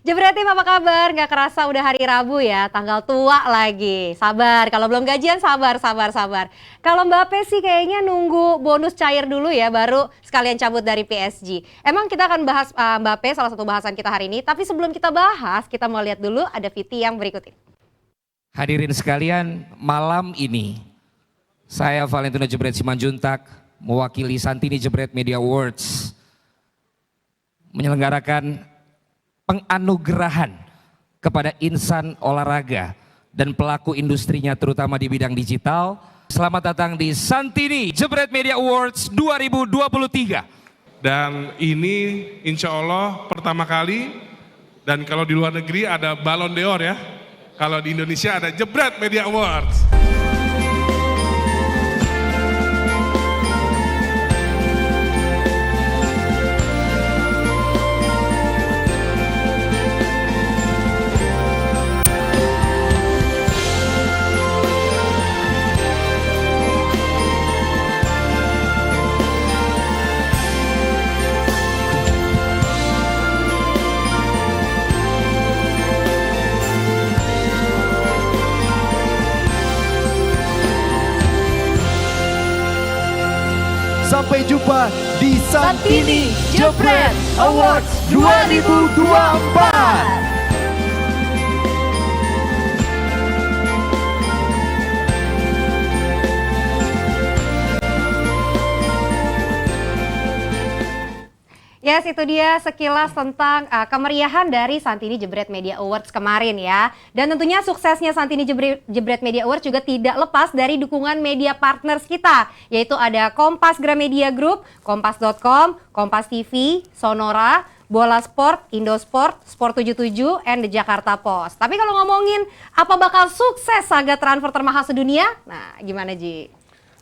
Jebret tim apa kabar? Nggak kerasa udah hari Rabu ya, tanggal tua lagi. Sabar, kalau belum gajian sabar. Kalau Mbappe sih kayaknya nunggu bonus cair dulu ya, baru sekalian cabut dari PSG. Emang kita akan bahas Mbappe, salah satu bahasan kita hari ini. Tapi sebelum kita bahas, kita mau lihat dulu ada VT yang berikut ini. Hadirin sekalian, malam ini saya Valentino Jebret Simanjuntak mewakili Santini Jebret Media Awards menyelenggarakan penganugerahan kepada insan olahraga dan pelaku industrinya terutama di bidang digital. Selamat datang di Santini Jebret Media Awards 2023. Dan ini insya Allah pertama kali, dan kalau di luar negeri ada Ballon d'Or ya, kalau di Indonesia ada Jebret Media Awards. Sampai jumpa di Santini Jebret Awards 2024. Yes, itu dia sekilas tentang kemeriahan dari Santini Jebret Media Awards kemarin ya. Dan tentunya suksesnya Santini Jebret Media Awards juga tidak lepas dari dukungan media partners kita. Yaitu ada Kompas Gramedia Group, Kompas.com, Kompas TV, Sonora, Bola Sport, Indosport, Sport 77, and The Jakarta Post. Tapi kalau ngomongin apa bakal sukses saga transfer termahal sedunia, nah gimana Ji?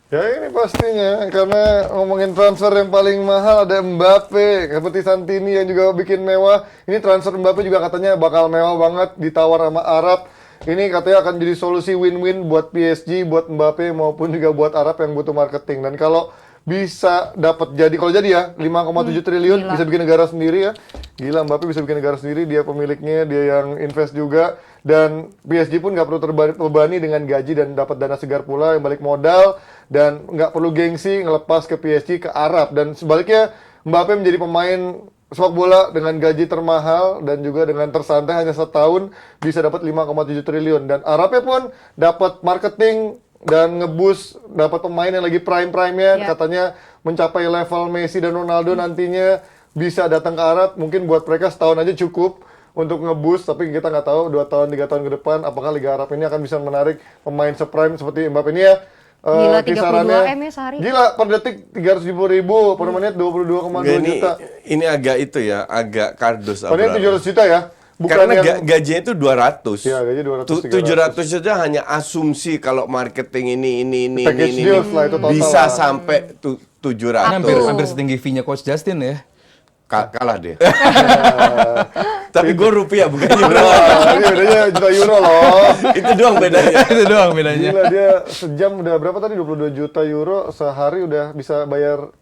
Ya ini pastinya, karena ngomongin transfer yang paling mahal ada Mbappe, seperti Santini yang juga bikin mewah. Ini transfer Mbappe juga katanya bakal mewah banget, ditawar sama Arab. Ini katanya akan jadi solusi win-win buat PSG, buat Mbappe maupun juga buat Arab yang butuh marketing. Dan kalau bisa dapat kalau jadi ya 5,7 triliun gila. Bisa bikin negara sendiri ya. Gila, Mbappe bisa bikin negara sendiri, dia pemiliknya, dia yang invest juga. Dan PSG pun nggak perlu terbebani dengan gaji dan dapat dana segar pula yang balik modal. Dan nggak perlu gengsi ngelepas ke PSG ke Arab. Dan sebaliknya Mbappe menjadi pemain sepak bola dengan gaji termahal dan juga dengan tersantai hanya setahun bisa dapat 5,7 triliun. Dan Arabnya pun dapat marketing dan ngebus, dapat pemain yang lagi prime-nya, katanya mencapai level Messi dan Ronaldo nantinya bisa datang ke Arab. Mungkin buat mereka setahun aja cukup untuk ngebus, tapi kita nggak tahu 2 tahun 3 tahun ke depan apakah Liga Arab ini akan bisa menarik pemain seprime seperti Mbappe ini ya. Gila, 32 kisarannya M ya sehari. Gila, per detik 370.000, per menit 22,2 juta. Ini agak itu ya, agak kardus. Padahal 700 juta ya. Bukan karena yang gajinya itu 200. Ya, gaji 200, 700 saja hanya asumsi kalau marketing ini package deals lah itu total bisa lah. sampai 700. Hampir setinggi fee-nya Coach Justin ya. Kalah deh. Tapi gue rupiah bukan euro. Ini bedanya juta euro loh. Itu doang bedanya. Itu doang bedanya. Gila, dia sejam udah berapa tadi? 22 juta euro, sehari udah bisa bayar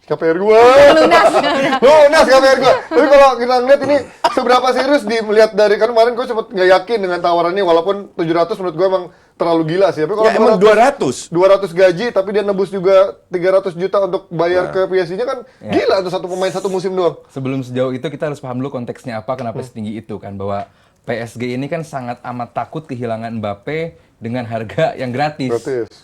KPR gua. Lunas KPR gua. Tapi kalau kita ngeliat ini seberapa serius melihat dari, kan kemarin gua sempat nggak yakin dengan tawarannya, walaupun 700 menurut gua emang terlalu gila sih. Tapi kalau Ya emang 200. 200 gaji tapi dia nebus juga 300 juta untuk bayar ke PSG-nya kan gila untuk satu pemain satu musim doang. Sebelum sejauh itu kita harus paham dulu konteksnya apa, kenapa setinggi itu kan, bahwa PSG ini kan sangat amat takut kehilangan Mbappe dengan harga yang gratis.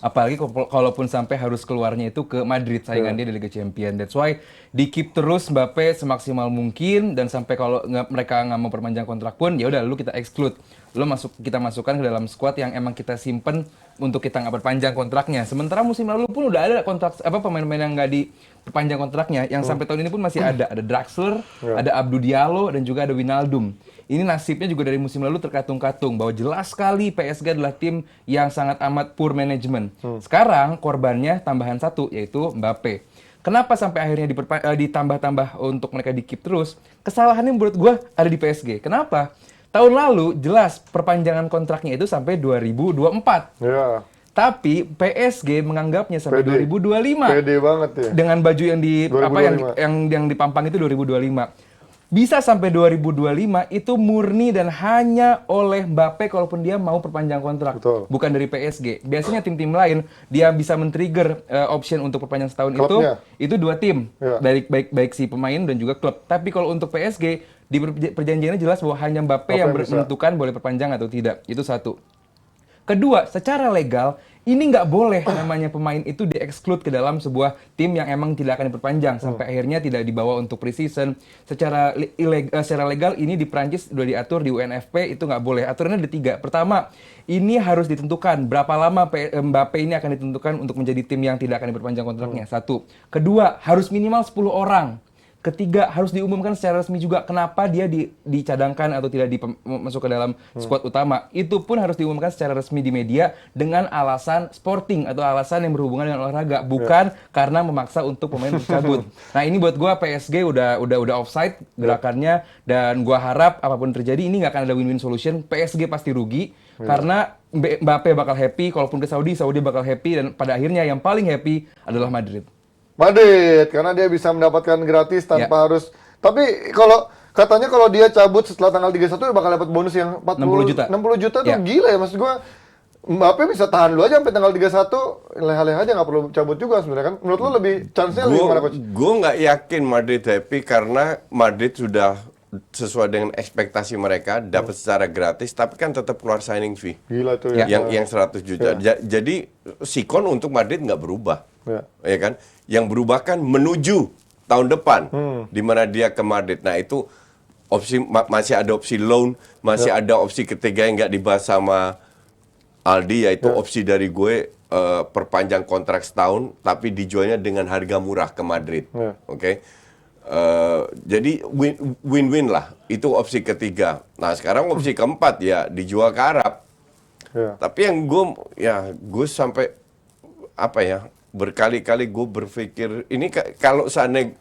Apalagi kalaupun sampai harus keluarnya itu ke Madrid, saingan dia di Liga Champions. That's why di keep terus Mbappe semaksimal mungkin, dan sampai kalau mereka nggak mau perpanjang kontrak pun ya udah lu kita exclude. Kita masukkan ke dalam squad yang emang kita simpen untuk kita nggak perpanjang kontraknya. Sementara musim lalu pun udah ada kontrak pemain-pemain yang nggak diperpanjang kontraknya, yang sampai tahun ini pun masih ada Draxler, ada Abdou Diallo, dan juga ada Wijnaldum. Ini nasibnya juga dari musim lalu terkatung-katung, bahwa jelas sekali PSG adalah tim yang sangat amat poor management. Sekarang korbannya tambahan satu, yaitu Mbappe. Kenapa sampai akhirnya ditambah-tambah untuk mereka di keep terus? Kesalahannya menurut gue ada di PSG. Kenapa? Tahun lalu jelas perpanjangan kontraknya itu sampai 2024. Ya. Tapi PSG menganggapnya sampai 2025. Pede banget ya. Dengan baju yang di 2025. apa yang dipampang itu 2025. bisa sampai 2025 itu murni dan hanya oleh Mbappe kalaupun dia mau perpanjang kontrak. Betul. Bukan dari PSG. Biasanya tim-tim lain dia bisa men-trigger option untuk perpanjang setahun Klubnya. itu 2 tim. Ya. Baik si pemain dan juga klub. Tapi kalau untuk PSG di perjanjiannya jelas bahwa hanya Mbappe yang bisa. menentukan boleh perpanjang atau tidak. Itu satu. Kedua, secara legal ini nggak boleh namanya pemain itu di-exclude ke dalam sebuah tim yang emang tidak akan diperpanjang sampai akhirnya tidak dibawa untuk preseason. Secara legal ini di Prancis sudah diatur di UNFP itu nggak boleh. Aturannya ada 3. Pertama, ini harus ditentukan berapa lama Mbappe ini akan ditentukan untuk menjadi tim yang tidak akan diperpanjang kontraknya. 1. Kedua, harus minimal 10 orang. Ketiga, harus diumumkan secara resmi juga kenapa dia dicadangkan atau tidak masuk ke dalam squad utama. Itu pun harus diumumkan secara resmi di media dengan alasan sporting atau alasan yang berhubungan dengan olahraga, bukan karena memaksa untuk pemain cabut. Nah, ini buat gua PSG udah offside gerakannya, dan gua harap apapun terjadi ini nggak akan ada win-win solution. PSG pasti rugi karena Mbappe bakal happy, kalaupun ke Saudi bakal happy, dan pada akhirnya yang paling happy adalah Madrid. Karena dia bisa mendapatkan gratis tanpa harus. Tapi katanya kalau dia cabut setelah tanggal 31 dia bakal dapat bonus yang 60 juta. 60 juta tuh gila ya, maksud gua. Mbappe bisa tahan dulu aja sampai tanggal 31, leha-leha aja nggak perlu cabut juga sebenarnya kan. Menurut lo lebih chance-nya lebih gimana, Coach? Gue nggak yakin Madrid happy karena Madrid sudah sesuai dengan ekspektasi mereka dapat secara gratis, tapi kan tetap keluar signing fee. Gila tuh ya. Yang 100 juta. Jadi sikon untuk Madrid nggak berubah. Ya kan? Yang berubah kan menuju tahun depan di mana dia ke Madrid. Nah, itu opsi masih ada opsi loan, masih ada opsi ketiga yang nggak dibahas sama Aldi, yaitu opsi dari gue perpanjang kontrak setahun tapi dijualnya dengan harga murah ke Madrid. Oke. Jadi win-win lah, itu opsi ketiga. Nah, sekarang opsi keempat ya dijual ke Arab. Tapi yang gue sampai berkali-kali gue berpikir ini kalau seandainya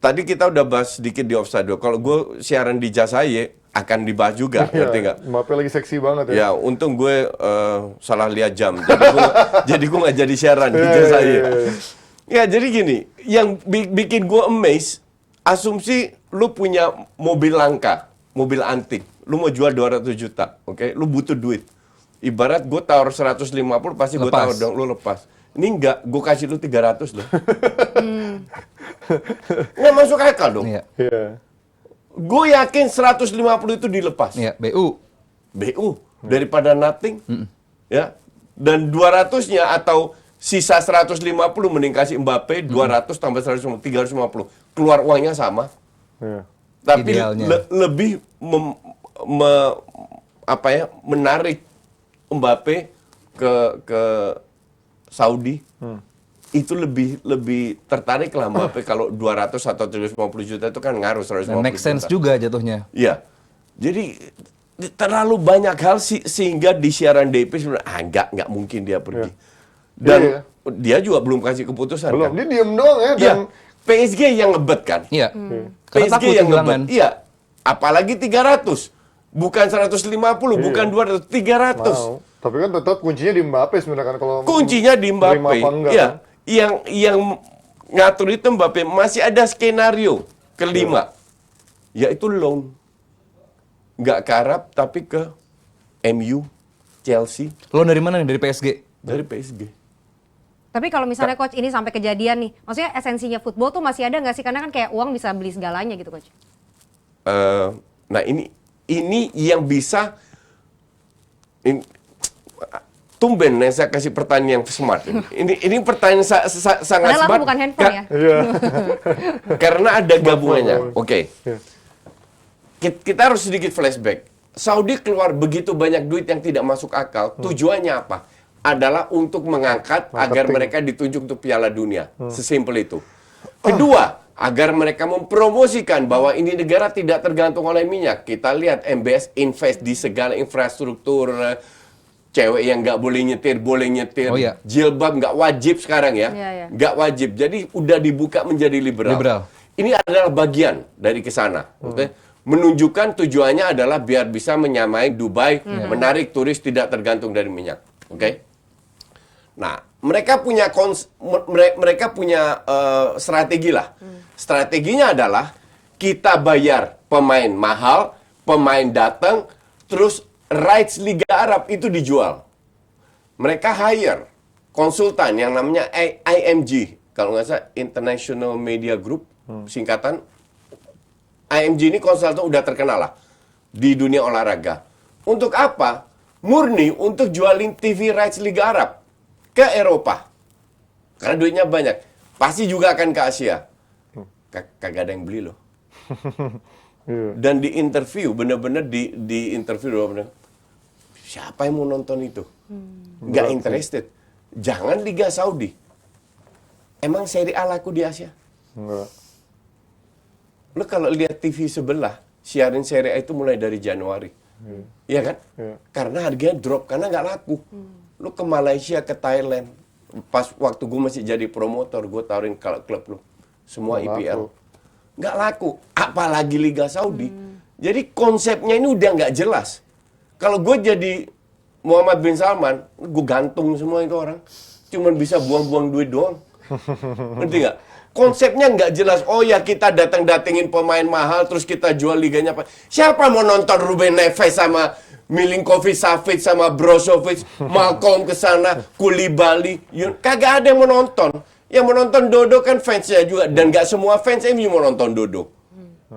tadi kita udah bahas sedikit di offside. Kalau gue siaran di Jasaye akan dibahas juga, ngerti nggak? Mbappe lagi seksi banget Ya, ya. untung gue salah lihat jam, jadi gue nggak jadi siaran di Jasaye. Ya, jadi gini, yang bikin gue amazed, asumsi lu punya mobil langka, mobil antik, lu mau jual 200 juta, oke? Lu butuh duit. Ibarat gue tawar 150, pasti gue tawar dong, lu lepas. Ini enggak, gue kasih lu 300 loh. Nggak masuk akal dong. Iya. Gue yakin 150 itu dilepas. Iya, BU. Daripada nothing. Ya. Dan 200-nya atau sisa 150 mending kasih Mbappe 200 tambah 150, 350. Keluar uangnya sama. Tapi lebih menarik Mbappe ke Saudi. Itu lebih tertarik lah Mbappe kalau 200 atau 350 juta itu kan ngaruh 150 juta. Make sense juga jatuhnya. Iya. Jadi terlalu banyak hal sehingga di siaran DP sebenarnya nggak mungkin dia pergi. Dan dia juga belum kasih keputusan. Belum, kan? dia diem doang ya. Iya. PSG yang ngebet kan? Iya. PSG yang ngebet. Iya. Apalagi 300. Bukan 150, bukan 200, 300. Mau. Tapi kan tetap kuncinya di Mbappe sebenarnya kan kalau kuncinya di Mbappe. Iya. Kan? Yang ngatur itu Mbappe. Masih ada skenario kelima. Yaitu loan. Nggak ke Arab tapi ke MU, Chelsea. Loan dari mana nih? Dari PSG? Dari PSG. Tapi kalau misalnya Coach ini sampai kejadian nih, maksudnya esensinya football tuh masih ada nggak sih? Karena kan kayak uang bisa beli segalanya gitu, Coach. Nah ini yang bisa tumben saya kasih pertanyaan yang smart. Ini pertanyaan sangat Padahal smart. aku bukan handphone ya. Karena ada gabungannya. Oke. Kita harus sedikit flashback. Saudi keluar begitu banyak duit yang tidak masuk akal. Tujuannya apa? Adalah untuk mengangkat agar mereka ditunjuk untuk Piala Dunia. Sesimpel itu. Kedua, agar mereka mempromosikan bahwa ini negara tidak tergantung oleh minyak. Kita lihat MBS invest di segala infrastruktur. Cewek yang nggak boleh nyetir, boleh nyetir. Oh, iya. Jilbab nggak wajib sekarang ya. Nggak wajib. Jadi udah dibuka menjadi liberal. Ini adalah bagian dari kesana. Okay? Menunjukkan tujuannya adalah biar bisa menyamai Dubai, menarik turis tidak tergantung dari minyak. Oke? Nah, mereka punya strategi lah. Strateginya adalah kita bayar pemain mahal, pemain datang, terus rights Liga Arab itu dijual. Mereka hire konsultan yang namanya IMG, kalau nggak salah International Media Group, singkatan. IMG ini konsultan udah terkenal lah di dunia olahraga. Untuk apa? Murni untuk jualin TV rights Liga Arab ke Eropa. Karena duitnya banyak. Pasti juga akan ke Asia. Kagak ada yang beli loh. Dan di interview, bener-bener di interview, bener, siapa yang mau nonton itu? Nggak interested. Jangan Liga Saudi. Emang Serie A laku di Asia? Enggak. Lo kalau lihat TV sebelah, siarin Serie A itu mulai dari Januari. Iya kan? Iya. Karena harganya drop, karena nggak laku. Lo ke Malaysia, ke Thailand. Pas waktu gue masih jadi promotor, gue tawarin kalau klub lo. Semua Nggak IPL. laku. Nggak laku. Apalagi Liga Saudi. Jadi konsepnya ini udah nggak jelas. Kalau gue jadi Muhammad bin Salman, gue gantung semua itu orang. Cuman bisa buang-buang duit doang. Ngerti nggak? Konsepnya nggak jelas. Oh ya, kita datang-datengin pemain mahal, terus kita jual liganya. Siapa mau nonton Ruben Neves sama Milinkovic Savic sama Brozovic, Malcolm kesana, Koulibaly? Kagak ada yang mau nonton. Yang mau nonton Dodo kan fansnya juga, dan nggak semua fans MU mau nonton Dodo.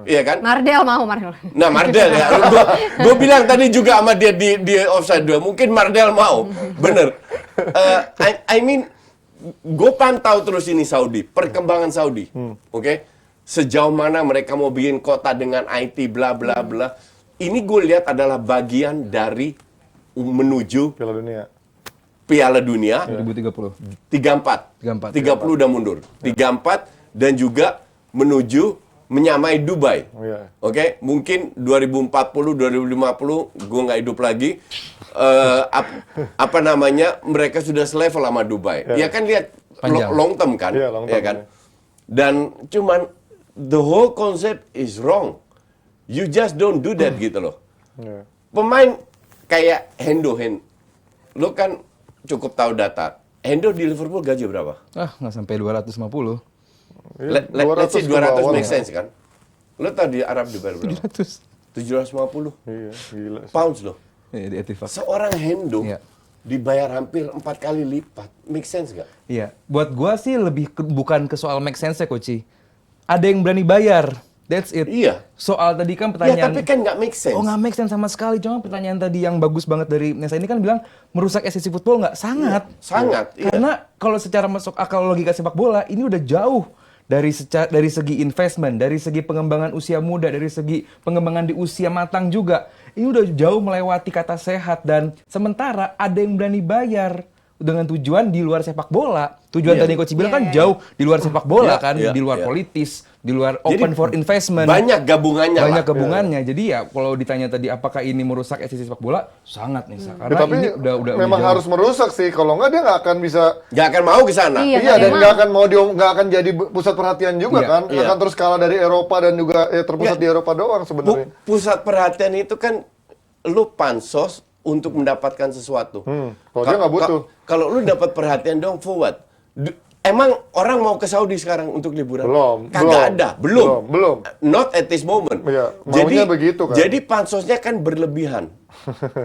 Iya kan? Mardel mau, Mardel. Nah, Mardel ya. Gue bilang tadi juga sama dia di offside 2. Mungkin Mardel mau. Bener. I mean, gue pantau terus ini Saudi, perkembangan Saudi, oke? Sejauh mana mereka mau bikin kota dengan IT, bla bla bla. Ini gue lihat adalah bagian dari menuju Piala Dunia. Piala Dunia 2030. 34. 30 udah mundur. 34 dan juga menuju menyamai Dubai. Iya. Oke, mungkin 2040, 2050 gue nggak hidup lagi. Apa namanya? Mereka sudah selevel sama Dubai. Ya kan lihat Panjang. long term kan? Iya, long Ya term, kan? ya. Dan cuman the whole concept is wrong. You just don't do that gitu loh. Iya. Pemain kayak Hendo, lo kan cukup tahu data. Hendo di Liverpool gaji berapa? Nggak sampai 250. Iya, Let's say 200 ke 200 bawah make lah. sense kan? Lo tau di Arab dibayar berapa? 750 Iya, gila. pounds loh. Iya, di Etifak. Seorang Hendo Iya. dibayar hampir 4 kali lipat. Make sense gak? Iya, buat gua sih lebih bukan ke soal make sense ya, Koci. Ada yang berani bayar. That's it. Iya. Soal tadi kan Ya pertanyaan. tapi kan nggak make sense. Oh, nggak make sense sama sekali. Cuma pertanyaan tadi yang bagus banget dari Nesa ini kan bilang merusak esensi football nggak? Sangat. Sangat. Iya. Karena kalau secara masuk akal logika sepak bola ini udah jauh dari segi investment, dari segi pengembangan usia muda, dari segi pengembangan di usia matang juga. Ini udah jauh melewati kata sehat dan sementara ada yang berani bayar dengan tujuan di luar sepak bola. Tujuan Iya. tadi Coach bilang kan Iya. jauh di luar sepak bola Iya, kan, iya, di luar iya. politis, di luar Jadi, open for investment. Banyak gabungannya Banyak lah. gabungannya. Jadi ya kalau ditanya tadi apakah ini merusak esensi sepak bola, sangat nih. Ya, Karena tapi ini udah memang jauh. harus merusak sih. Kalau nggak dia nggak akan bisa. Nggak akan mau ke sana. Iya. Iya, dan memang. nggak akan jadi pusat perhatian juga Iya, kan. iya. Akan terus kalah dari Eropa dan juga terpusat Nggak. di Eropa doang sebenarnya. Pusat perhatian itu kan lu pansos untuk mendapatkan sesuatu. Kalau dia nggak butuh. Kalau lu dapat perhatian dong, forward. Emang orang mau ke Saudi sekarang untuk liburan? Belum, Kagak belum. ada, belum. Belum. Not at this moment. Iya, maunya begitu kan. Jadi pansosnya kan berlebihan.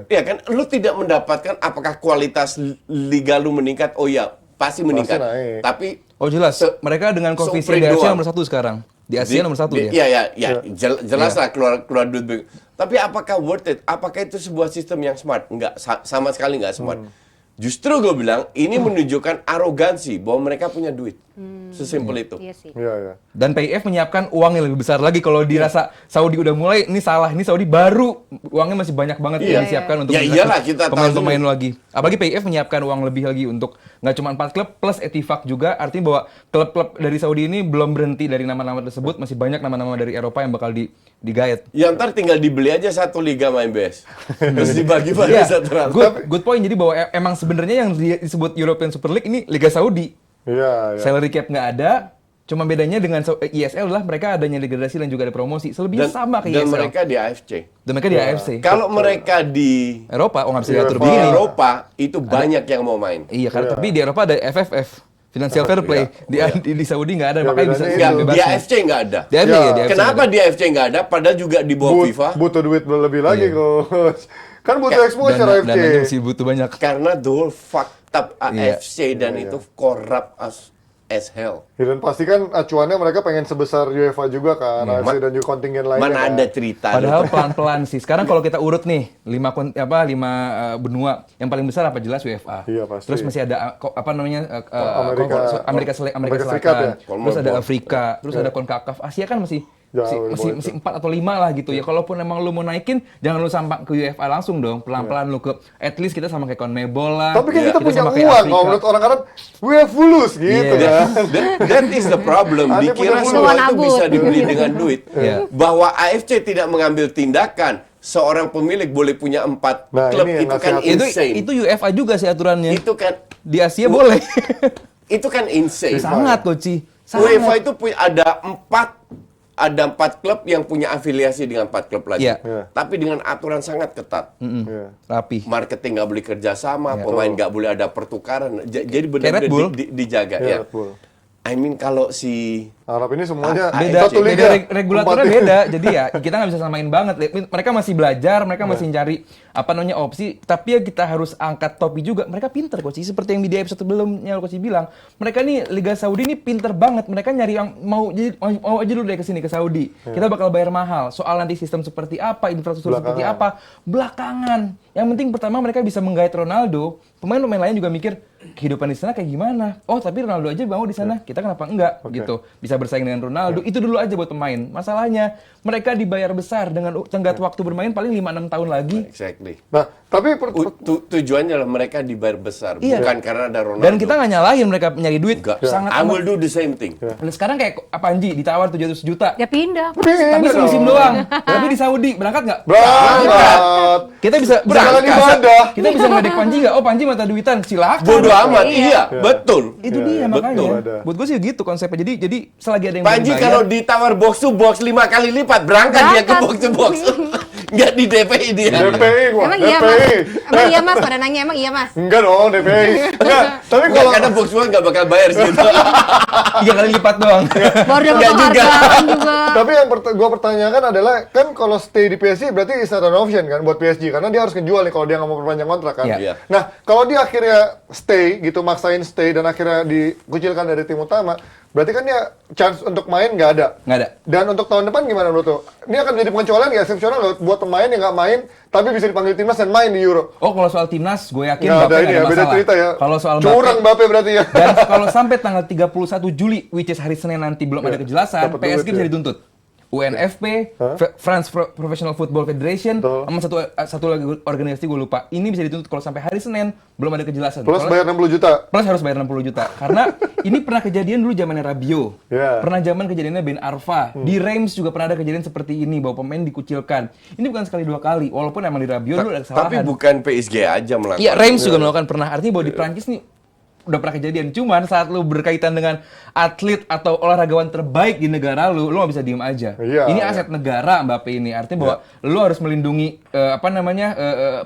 Iya kan, lu tidak mendapatkan apakah kualitas liga lu meningkat? Oh ya, pasti meningkat. naik. Tapi Oh jelas, mereka dengan koefisien di soprin Asia doang. nomor 1 sekarang. Di Asia nomor 1 ya. Iya, jelas lah keluar duit. Tapi apakah worth it? Apakah itu sebuah sistem yang smart? Enggak, sama sekali enggak smart. Justru gue bilang ini menunjukkan arogansi bahwa mereka punya duit. Sesimpel itu. Iya sih. Iya, iya. Dan PIF menyiapkan uang yang lebih besar lagi kalau dirasa Saudi udah mulai ini salah, ini Saudi baru uangnya masih banyak banget Iya. yang disiapkan untuk Ya investasi iyalah, kita tahu pemain-pemain lagi. Apalagi PIF menyiapkan uang lebih lagi untuk nggak cuma 4 klub plus Etifak juga, artinya bahwa klub-klub dari Saudi ini belum berhenti dari nama-nama tersebut, masih banyak nama-nama dari Eropa yang bakal digayat. Ya ntar tinggal dibeli aja satu liga main MBS. Terus dibagi-bagi Iya, satu ratus. good point. Jadi bahwa emang sebenarnya yang disebut European Super League ini Liga Saudi. Iya, iya. Salary cap nggak ada, cuma bedanya dengan ISL adalah mereka adanya degradasi dan juga ada promosi. Selebihnya sama ke dan ISL. mereka di AFC. Dan mereka di AFC. Kalau mereka di Eropa, nggak bisa diatur Di di begini. Eropa itu banyak yang mau main. Iya, karena tapi di Eropa ada FFF. Financial fair play di Saudi nggak ada, Ya, makanya bisa bedanya Nggak, itu. di AFC nggak ada. Di AFC Ya. ya, di AFC Kenapa nggak ada. di AFC nggak ada? Padahal juga di bawah FIFA. Butuh duit lebih lagi, Iya. Coach. Kan butuh exposure AFC. Dananya mesti butuh banyak. Karena the whole fucked up Iya. AFC dan itu corrupt as hell. Ya, dan pasti kan acuannya mereka pengen sebesar UEFA juga kan, AFC dan juga kontingen lainnya. Mana kan. ada cerita. Padahal loh. pelan-pelan sih. Sekarang kalau kita urut nih 5 benua, yang paling besar apa jelas UEFA. Iya, pasti. Terus masih ada Amerika Amerika Serikat Selatan. ya? Terus ada Afrika, terus ada CONCACAF. Asia kan masih Jauh, masih 4 atau 5 lah gitu ya. Kalaupun emang lu mau naikin, jangan lu sampai ke UEFA langsung dong. Pelan-pelan lu ke, at least kita sama kayak CONMEBOL lah. Tapi kan kita punya sama kayak uang, Afrika. kalau menurut orang Arab, we have fulus gitu Iya. kan. That is the problem. Anda Dikira punya semua uang. itu bisa dibeli dengan duit. Iya. Bahwa AFC tidak mengambil tindakan, seorang pemilik boleh punya 4 Nah, klub, ini yang itu kan nasihat. insane. Itu UEFA juga sih aturannya. Itu kan Di Asia boleh. itu kan insane. Sangat Coach. UEFA itu ada 4 klub yang punya afiliasi dengan 4 klub lagi. Iya. Iya. Tapi dengan aturan sangat ketat. Iya. Rapi. Marketing nggak boleh kerjasama, Iya. pemain nggak boleh ada pertukaran. Jadi Kayak benar-benar Red Bull. dijaga. Iya, Ya. Red Bull. I mean kalau si Arab ini semuanya Beda, satu liga. regulatornya 4 liga. beda. Jadi ya kita nggak bisa samain banget. Mereka masih belajar, mereka masih cari opsi. Tapi ya kita harus angkat topi juga. Mereka pinter Coach. Seperti yang di episode sebelumnya Coach bilang, mereka nih Liga Saudi ini pinter banget. Mereka nyari yang mau aja dulu deh ke sini ke Saudi. Kita bakal bayar mahal. Soal nanti sistem seperti apa, infrastruktur seperti apa, belakangan. Yang penting pertama mereka bisa menggait Ronaldo. Pemain-pemain lain juga mikir kehidupan di sana kayak gimana. Oh tapi Ronaldo aja mau di sana, kita kenapa enggak gitu. Bisa bersaing dengan Ronaldo. Itu dulu aja buat pemain. Masalahnya mereka dibayar besar dengan tenggat waktu bermain paling 5-6 tahun lagi. exactly. Nah, tapi Tujuannya lah mereka dibayar besar, Iya. bukan karena ada Ronaldo. Dan kita nggak nyalahin mereka nyari duit. Enggak. Sangat I amat. will do the same thing. Dan sekarang kayak Panji ditawar 700 juta. Ya pindah. Tapi semusim doang. Tapi di Saudi berangkat nggak? berangkat. Kita bisa Jalan ibadah. Kita bisa ngedek Panji nggak? Oh Panji mata duitan, silakan. Bodoh amat, Iya. iya, betul. Itu dia betul. makanya. Ada. Buat gue sih gitu konsepnya. Jadi selagi ada yang Panji bayar, kalau ditawar box to box 5 kali lipat, berangkat dia ke Berangkat. box to box. Nggak di DPI dia. DPI gua, Emang iya mas? DPI. Emang iya mas? Pada nanya emang iya mas? Enggak dong, DPI. Enggak, tapi Enggak, kalau karena box to box nggak bakal bayar sih itu. 3 kali lipat doang. Baru dapat Enggak juga. penghargaan juga. tapi yang gua pertanyakan adalah kan kalau stay di PSG berarti is not an option kan buat PSG karena dia harus ngejual nih kalau dia nggak mau perpanjang kontrak kan. Iya. Iya. Nah, kalau dia akhirnya stay gitu maksain stay dan akhirnya dikucilkan dari tim utama, berarti kan dia chance untuk main nggak ada. Nggak ada. Dan untuk tahun depan gimana menurut lo? Ini akan menjadi pengecualian nggak eksepsional loh buat pemain yang nggak main tapi bisa dipanggil timnas dan main di Euro. Oh kalau soal timnas, gue yakin Nggak Mbappe ada ini nggak ya, ada beda masalah. cerita ya. Kalau soal curang Mbappe berarti ya. Dan kalau sampai tanggal 31 Juli, which is hari Senin nanti belum ada kejelasan, dapat PSG duit bisa ya. dituntut. UNFP, France Professional Football Federation, Betul. sama satu lagi organisasi gue lupa. Ini bisa dituntut kalau sampai hari Senin belum ada kejelasan. Plus Soalnya- bayar 60 juta. Plus harus bayar 60 juta. Karena ini pernah kejadian dulu zamannya Rabiot. Ya. Pernah zaman kejadiannya Ben Arfa. Di Reims juga pernah ada kejadian seperti ini bahwa pemain dikucilkan. Ini bukan sekali 2 kali. Walaupun emang di Rabiot dulu ada kesalahan. Tapi bukan PSG aja melakukan. Iya, Reims juga melakukan pernah. Artinya bahwa di Prancis nih udah pernah kejadian. Cuman saat lu berkaitan dengan atlet atau olahragawan terbaik di negara lu nggak bisa diem aja. Iya, Ini iya. aset negara Mbappe ini. Artinya bahwa lu harus melindungi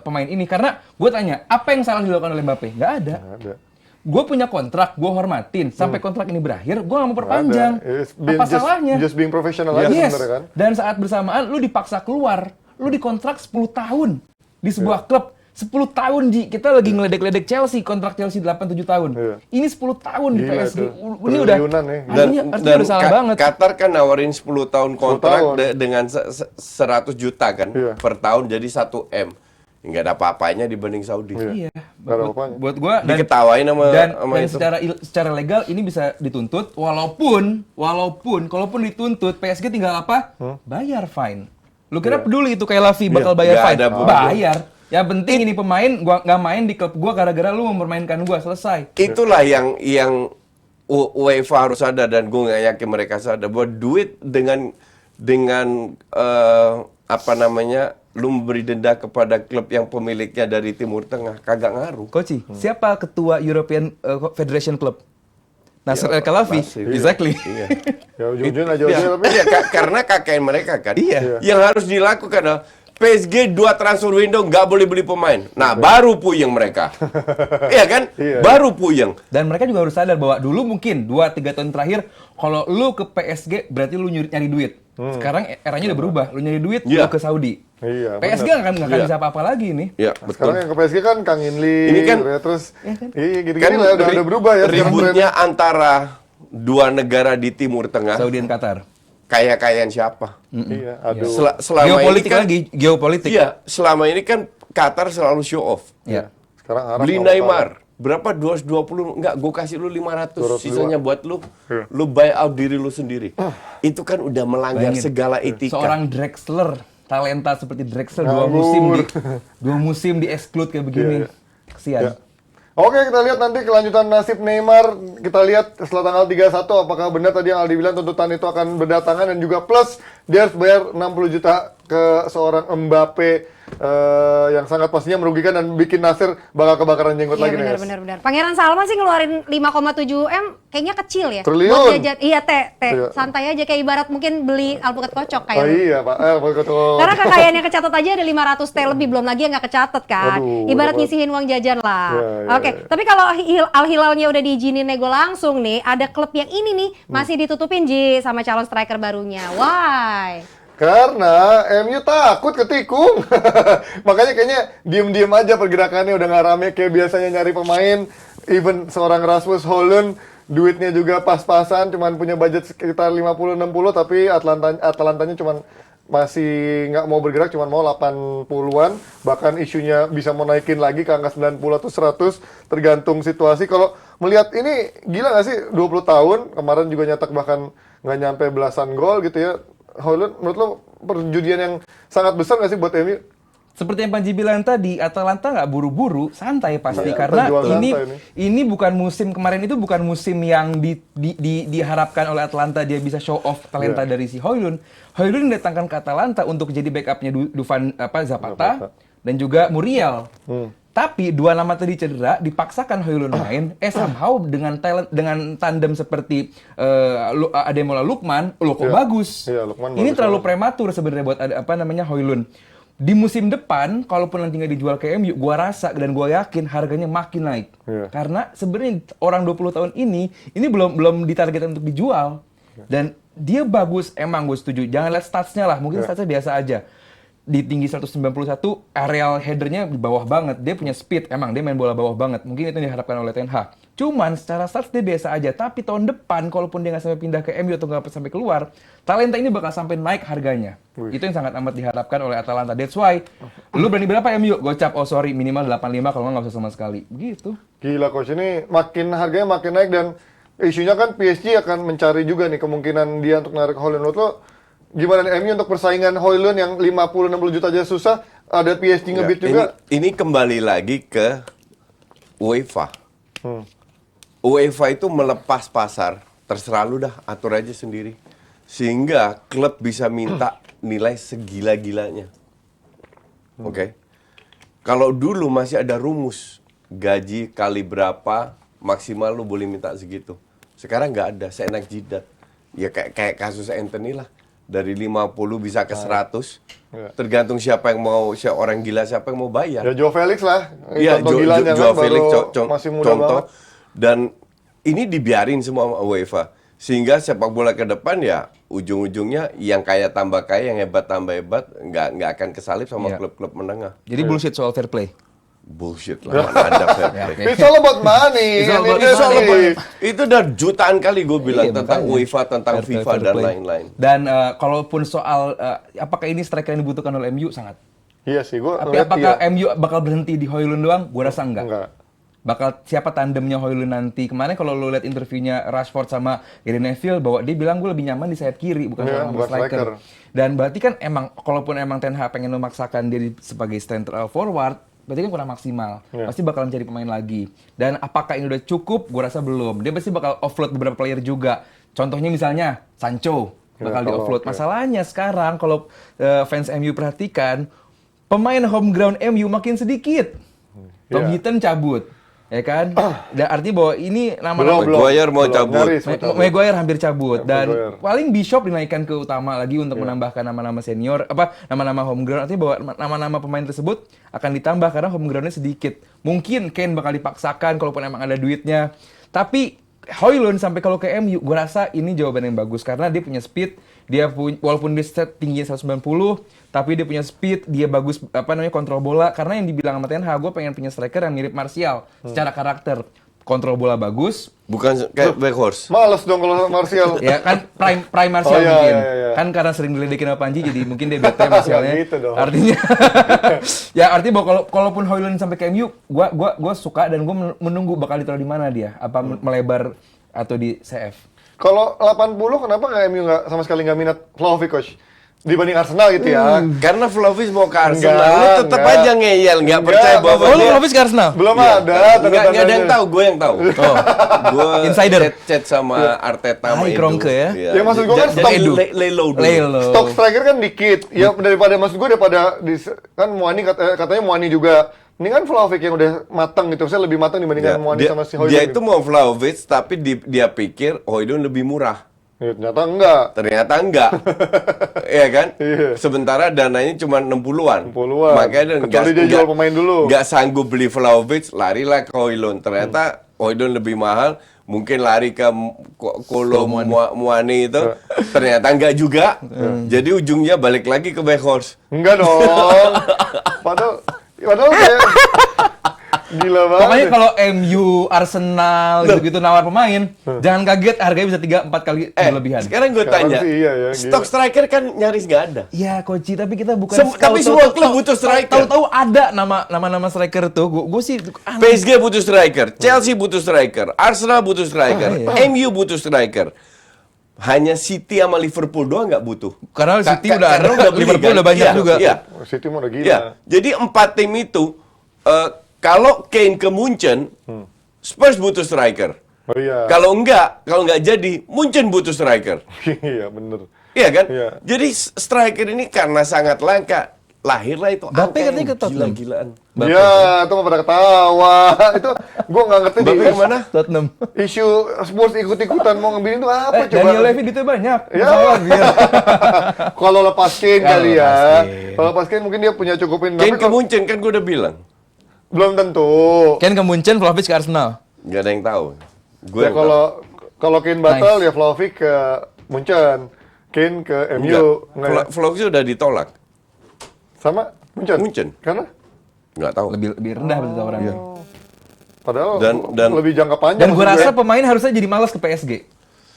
pemain ini. Karena gue tanya, apa yang salah dilakukan oleh Mbappe? Nggak ada. Ada. Gue punya kontrak, gue hormatin. Sampai kontrak ini berakhir, gue nggak mau perpanjang. It's Apa salahnya? Just being professional aja Yes. sebenarnya kan. Dan saat bersamaan, lu dipaksa keluar. Lu dikontrak 10 tahun di sebuah klub. 10 tahun, Ji. Kita lagi ngeledek-ledek Chelsea, kontrak Chelsea 8-7 tahun. Iya. Ini 10 tahun di Gila PSG. itu. Ini udah, Triliunan ya. artinya udah salah banget. Qatar kan nawarin 10 tahun kontrak 10 tahun. dengan 100 juta kan Iya. per tahun, jadi 1 M. Nggak ada apa-apanya dibanding Saudi. Iya. Nggak ada apa-apanya. Buat gue, Diketawain sama dan itu. secara legal ini bisa dituntut, walaupun kalaupun dituntut, PSG tinggal apa? Bayar fine. Lu kira peduli itu kayak Lavi bakal bayar Nggak fine? ada, Bu. Bayar. Yang penting ini pemain gua nggak main di klub gua gara-gara lu mempermainkan gua, selesai. Itulah yang UEFA harus sadar, dan gue nggak yakin mereka sadar bahwa duit dengan lu memberi denda kepada klub yang pemiliknya dari Timur Tengah kagak ngaruh. Koci, siapa ketua European Federation Club? Nasser El Khelaïfi. Nasir. Exactly. Iya. Ya ujung-ujungnya aja Ya, tapi iya, karena KKN mereka kan. Iya. Yang harus dilakukan adalah PSG 2 transfer window nggak boleh beli pemain. Nah, baru puyeng mereka. Iya kan? Iya. Baru puyeng. Dan mereka juga harus sadar bahwa dulu mungkin 2-3 tahun terakhir kalau lu ke PSG berarti lu nyari duit. Sekarang eranya udah berubah. Lu nyari duit, Iya. lu ke Saudi. Iya, PSG bener. nggak akan Iya. bisa apa-apa lagi nih. Ya, Nah, sekarang betul. yang ke PSG kan Kang Inli, Ini kan- terus iya gitu-gitu Kan lah udah berubah ya sekarang ributnya trennya. antara dua negara di Timur Tengah. Saudi dan Qatar. Kaya-kayaan siapa? Iya, aduh. Selama Geopolitik ini kan, lagi, geopolitik. iya, selama ini kan Qatar selalu show off. Iya. Sekarang Arab Beli nggak mau Neymar, berapa? 220, enggak, gue kasih lu 500, 200 sisanya buat lu. Iya. Lu buy out diri lu sendiri. Itu kan udah melanggar Bayangin. segala etika. Seorang Drexler, talenta seperti Drexler Ngawur. dua musim di exclude kayak begini. Iya, iya. Kesian. Ya. Oke, kita lihat nanti kelanjutan nasib Neymar. Kita lihat setelah tanggal 31 apakah benar tadi yang Aldi bilang tuntutan itu akan berdatangan dan juga plus dia harus bayar 60 juta ke seorang Mbappe yang sangat pastinya merugikan dan bikin Nasir bakal kebakaran jenggot Iya lagi nih. Guys. benar. Pangeran Salman sih ngeluarin 5,7 M, kayaknya kecil ya. Triliun. Buat jajan, iya Iya. santai aja kayak ibarat mungkin beli alpukat kocok Oh kayak. iya, Pak. Betul. Karena kekayaan yang kecatat aja ada 500 T lebih, belum lagi yang nggak kecatat kan. Aduh, Ibarat dapat. ngisihin uang jajan lah. Ya, ya, Oke, ya. tapi kalau Al Hilalnya udah diizinin nego langsung nih, ada klub yang ini nih masih ditutupin Ji sama calon striker barunya. Why? Karena MU takut ketikung. Makanya kayaknya diem-diem aja pergerakannya udah nggak rame kayak biasanya nyari pemain. Even seorang Rasmus Højlund duitnya juga pas-pasan, cuman punya budget sekitar 50-60 tapi Atalantanya cuman masih nggak mau bergerak, cuman mau 80-an. Bahkan isunya bisa mau naikin lagi ke angka 90 atau 100 tergantung situasi. Kalau melihat ini gila nggak sih 20 tahun, kemarin juga nyetak bahkan nggak nyampe belasan gol gitu ya. Højlund menurut lo perjudian yang sangat besar nggak sih buat MU? Seperti yang Panji bilang tadi, Atalanta nggak buru-buru, santai pasti Iya, karena jual ini santai ini bukan musim kemarin itu bukan musim yang diharapkan oleh Atalanta dia bisa show off talenta Iya. dari si Højlund. Højlund didatangkan ke Atalanta untuk jadi backupnya Dufan Zapata dan juga Muriel. Tapi dua nama tadi cedera, dipaksakan Højlund main, somehow dengan tandem seperti Ademola Lukman, loh kok Iya. bagus. Iya, Lukman Ini bagus terlalu banget. prematur sebenarnya buat Højlund. Di musim depan, kalaupun nanti nggak dijual ke MU, gua rasa dan gua yakin harganya makin naik. Iya. Karena sebenarnya orang 20 tahun ini belum ditargetkan untuk dijual. Dan dia bagus, emang gue setuju. Jangan lihat statsnya lah, mungkin statsnya biasa aja. Di tinggi 191, areal headernya di bawah banget. Dia punya speed, emang dia main bola bawah banget. Mungkin itu yang diharapkan oleh Ten Hag. Cuman secara stats dia biasa aja. Tapi tahun depan, kalaupun dia nggak sampai pindah ke MU atau nggak sampai keluar, talenta ini bakal sampai naik harganya. Itu yang sangat amat diharapkan oleh Atalanta. That's why, lu berani berapa MU? Gocap, oh sorry, minimal 85 kalau nggak usah sama sekali. Begitu. Gila coach, ini harganya makin naik dan isunya kan PSG akan mencari juga nih kemungkinan dia untuk narik Højlund. Menurut lo gimana nih MU untuk persaingan Højlund yang 50-60 juta aja susah, ada PSG ngebit juga. Ini kembali lagi ke UEFA. UEFA itu melepas pasar, terserah lu dah, atur aja sendiri. Sehingga klub bisa minta nilai segila-gilanya. Oke? Kalau dulu masih ada rumus, gaji kali berapa, maksimal lu boleh minta segitu. Sekarang nggak ada, seenak jidat. Ya kayak kasus Anthony lah. Dari 50 bisa ke 100. Ya. Tergantung siapa yang mau, orang gila siapa yang mau bayar. Ya Joe Felix lah. Iya, Contoh gilanya Joao kan, Felix baru masih muda contoh. banget. Dan ini dibiarin semua sama UEFA. Sehingga sepak bola ke depan ya ujung-ujungnya yang kaya tambah kaya, yang hebat tambah hebat, nggak akan kesalip sama Iya. klub-klub menengah. Jadi bullshit soal fair play. Bullshit lah, mana ada fair play. It's all about money. It's all about It's all money. about- Itu udah jutaan kali gue bilang Iya, tentang makanya. UEFA, tentang Fair play, FIFA fair dan play. lain-lain. Dan kalaupun soal apakah ini striker yang dibutuhkan oleh MU, sangat. Iya sih, gue Tapi apakah MU bakal berhenti di Højlund doang? Gua rasa enggak. Enggak. Bakal siapa tandemnya Højlund nanti? Kemarin kalau lu lihat interviewnya Rashford sama Gary Neville, bahwa dia bilang gue lebih nyaman di sayap kiri bukan Iya, sama bukan striker. striker. Dan berarti kan emang kalaupun emang Ten Hag pengen memaksakan diri sebagai central forward, berarti kan kurang maksimal. Iya. Pasti bakal mencari pemain lagi. Dan apakah ini udah cukup? Gue rasa belum. Dia pasti bakal offload beberapa player juga. Contohnya misalnya Sancho bakal Ya, di-offload. oke. Masalahnya sekarang kalau fans MU perhatikan, pemain home ground MU makin sedikit. Tom Iya. Heaton cabut. ya kan? Dan artinya bahwa ini nama-nama Maguire mau cabut. Nyaris mau cabut. Maguire hampir cabut dan Maguire. paling Bishop dinaikkan ke utama lagi untuk menambahkan nama-nama senior nama-nama homegrown, artinya bahwa nama-nama pemain tersebut akan ditambah karena homegrownnya sedikit. Mungkin Kane bakal dipaksakan kalaupun emang ada duitnya. Tapi Højlund sampai kalau ke MU, gue rasa ini jawaban yang bagus karena dia punya speed, walaupun dia tingginya 190, tapi dia punya speed, dia bagus kontrol bola. Karena yang dibilang sama Ten Hag, gue pengen punya striker yang mirip Martial secara karakter, kontrol bola bagus. Bukan kayak Weghorst. Males dong kalau Martial. Ya kan prime Martial Oh, iya, mungkin. iya. Kan karena sering diledekin sama Panji jadi mungkin dia bete Martialnya. Nggak gitu dong. Artinya ya artinya bahwa kalaupun Højlund sampai ke MU, gua suka dan gua menunggu bakal ditaruh di mana dia. Apa melebar atau di CF. Kalau 80 kenapa nggak MU nggak sama sekali nggak minat Vlahovic, coach? Dibanding Arsenal gitu ya. Karena Vlahovic mau ke Arsenal, Enggak, lu tetap enggak. aja ngeyel, nggak Enggak, percaya bahwa Oh, lu dia- Vlahovic ke Arsenal? Belum Iya. ada Nggak ada yang tanda-tandanya. tahu, gue yang tahu. Gue Insider. chat sama Arteta sama Hai, Edu. Kroenke ya. Iya. Ya, maksud gua kan Jadi stok Edu. dulu. Lay low dulu. Lelo. Stok striker kan dikit. Ya daripada maksud gue daripada kan Muani katanya Muani juga. Ini kan Vlahovic yang udah matang gitu. Saya lebih matang dibandingkan Ya, Muani sama si Højlund. dia itu gitu. mau Vlahovic, tapi dia pikir Højlund lebih murah. Ya, ternyata enggak. Ternyata enggak. Iya kan? Iya. Sementara dananya cuma 60-an. 60-an. Makanya Kecuali dia jual pemain dulu. Enggak sanggup beli Vlahovic, larilah ke Højlund. Ternyata Højlund lebih mahal, mungkin lari ke Kolo Muani itu. Ternyata enggak juga. Jadi ujungnya balik lagi ke Weghorst. Enggak dong. Padahal kayak gila banget. Pokoknya kalau MU, Arsenal gitu-gitu nawar pemain, jangan kaget harganya bisa 3-4 kali berlebihan. Sekarang gue Sekarang tanya, sih iya ya, stok gila. striker kan nyaris nggak ada. Iya, Koci, tapi kita bukan Tapi semua klub butuh striker. Tahu-tahu ada nama striker tuh. Gue sih aneh. PSG butuh striker, Chelsea butuh striker, Arsenal butuh striker, MU butuh striker. Hanya City sama Liverpool doang nggak butuh. Karena City udah karena ada, beli, Liverpool kan? udah banyak Iya, juga. Iya. City mah udah gila. Iya. Jadi 4 tim itu, kalau Kane ke Munchen, Spurs butuh striker. Oh iya. Kalau nggak jadi, Munchen butuh striker. Iya bener. Iya kan? Iya. Jadi striker ini karena sangat langka, lahirlah itu Mbappe angka yang katanya ke Tottenham. gila-gilaan. Iya, itu mah pada ketawa. Itu gua nggak ngerti Mbappe deh. kemana? Tottenham. Isu Spurs ikut-ikutan mau ngambilin itu apa coba? Daniel Levy duitnya banyak. Ya. Masalah dia. Kalau lepas Kane Kalau kali ya. lepas Kane. Kalau lepas Kane mungkin dia punya cukupin. Kane Tapi ke Munchen kan gue udah bilang. belum tentu. Ken ke Munchen, Vlahovic ke Arsenal. Nggak ada yang tahu. Gue Ya kalau Kane batal ya Vlahovic ke Munchen. Kane ke MU. Nggak ya? Vlognya udah ditolak. Sama Munchen. Munchen. Karena Nggak tahu. Lebih rendah berarti tawarannya. padahal Dan- lebih jangka panjang. Dan gue maksud rasa gue. pemain harusnya jadi malas ke PSG.